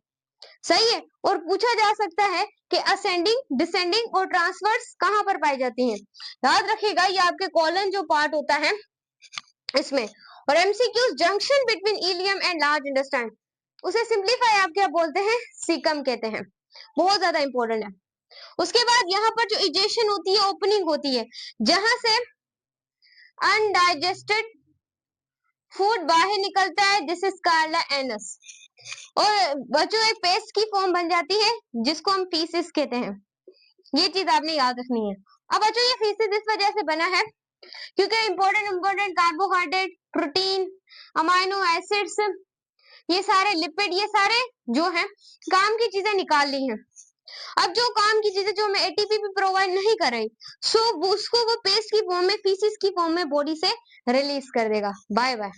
S1: सही है। और पूछा जा सकता है कि असेंडिंग, डिसेंडिंग और ट्रांसवर्स कहां पर पाई जाती हैं। याद रखिएगा ये आपके कॉलन जो पार्ट होता है इसमें। और MCQs junction between ileum and large intestine, उसे सिंप्लीफाई आप क्या बोलते हैं, सीकम कहते हैं, बहुत ज्यादा इंपॉर्टेंट है। उसके बाद यहाँ पर जो इजेशन होती है, ओपनिंग होती है, जहां से अनडाइजेस्टेड फूड बाहर निकलता है, दिस इज कॉल्ड एनस। और बच्चों एक पेस्ट की फॉर्म बन जाती है जिसको हम फीसिस कहते हैं। ये चीज आपने याद रखनी है। अब बच्चों ये फीसिस इस वजह से बना है क्योंकि important carbohydrate, protein, amino acids, ये सारे लिपिड, ये सारे जो है काम की चीजें निकाल ली हैं। अब जो काम की चीजें जो हमें एटीपी भी प्रोवाइड नहीं कर रही, सो उसको वो पेस्ट की फॉर्म में, फीसिस की फॉर्म में बॉडी से रिलीज कर देगा। Bye bye.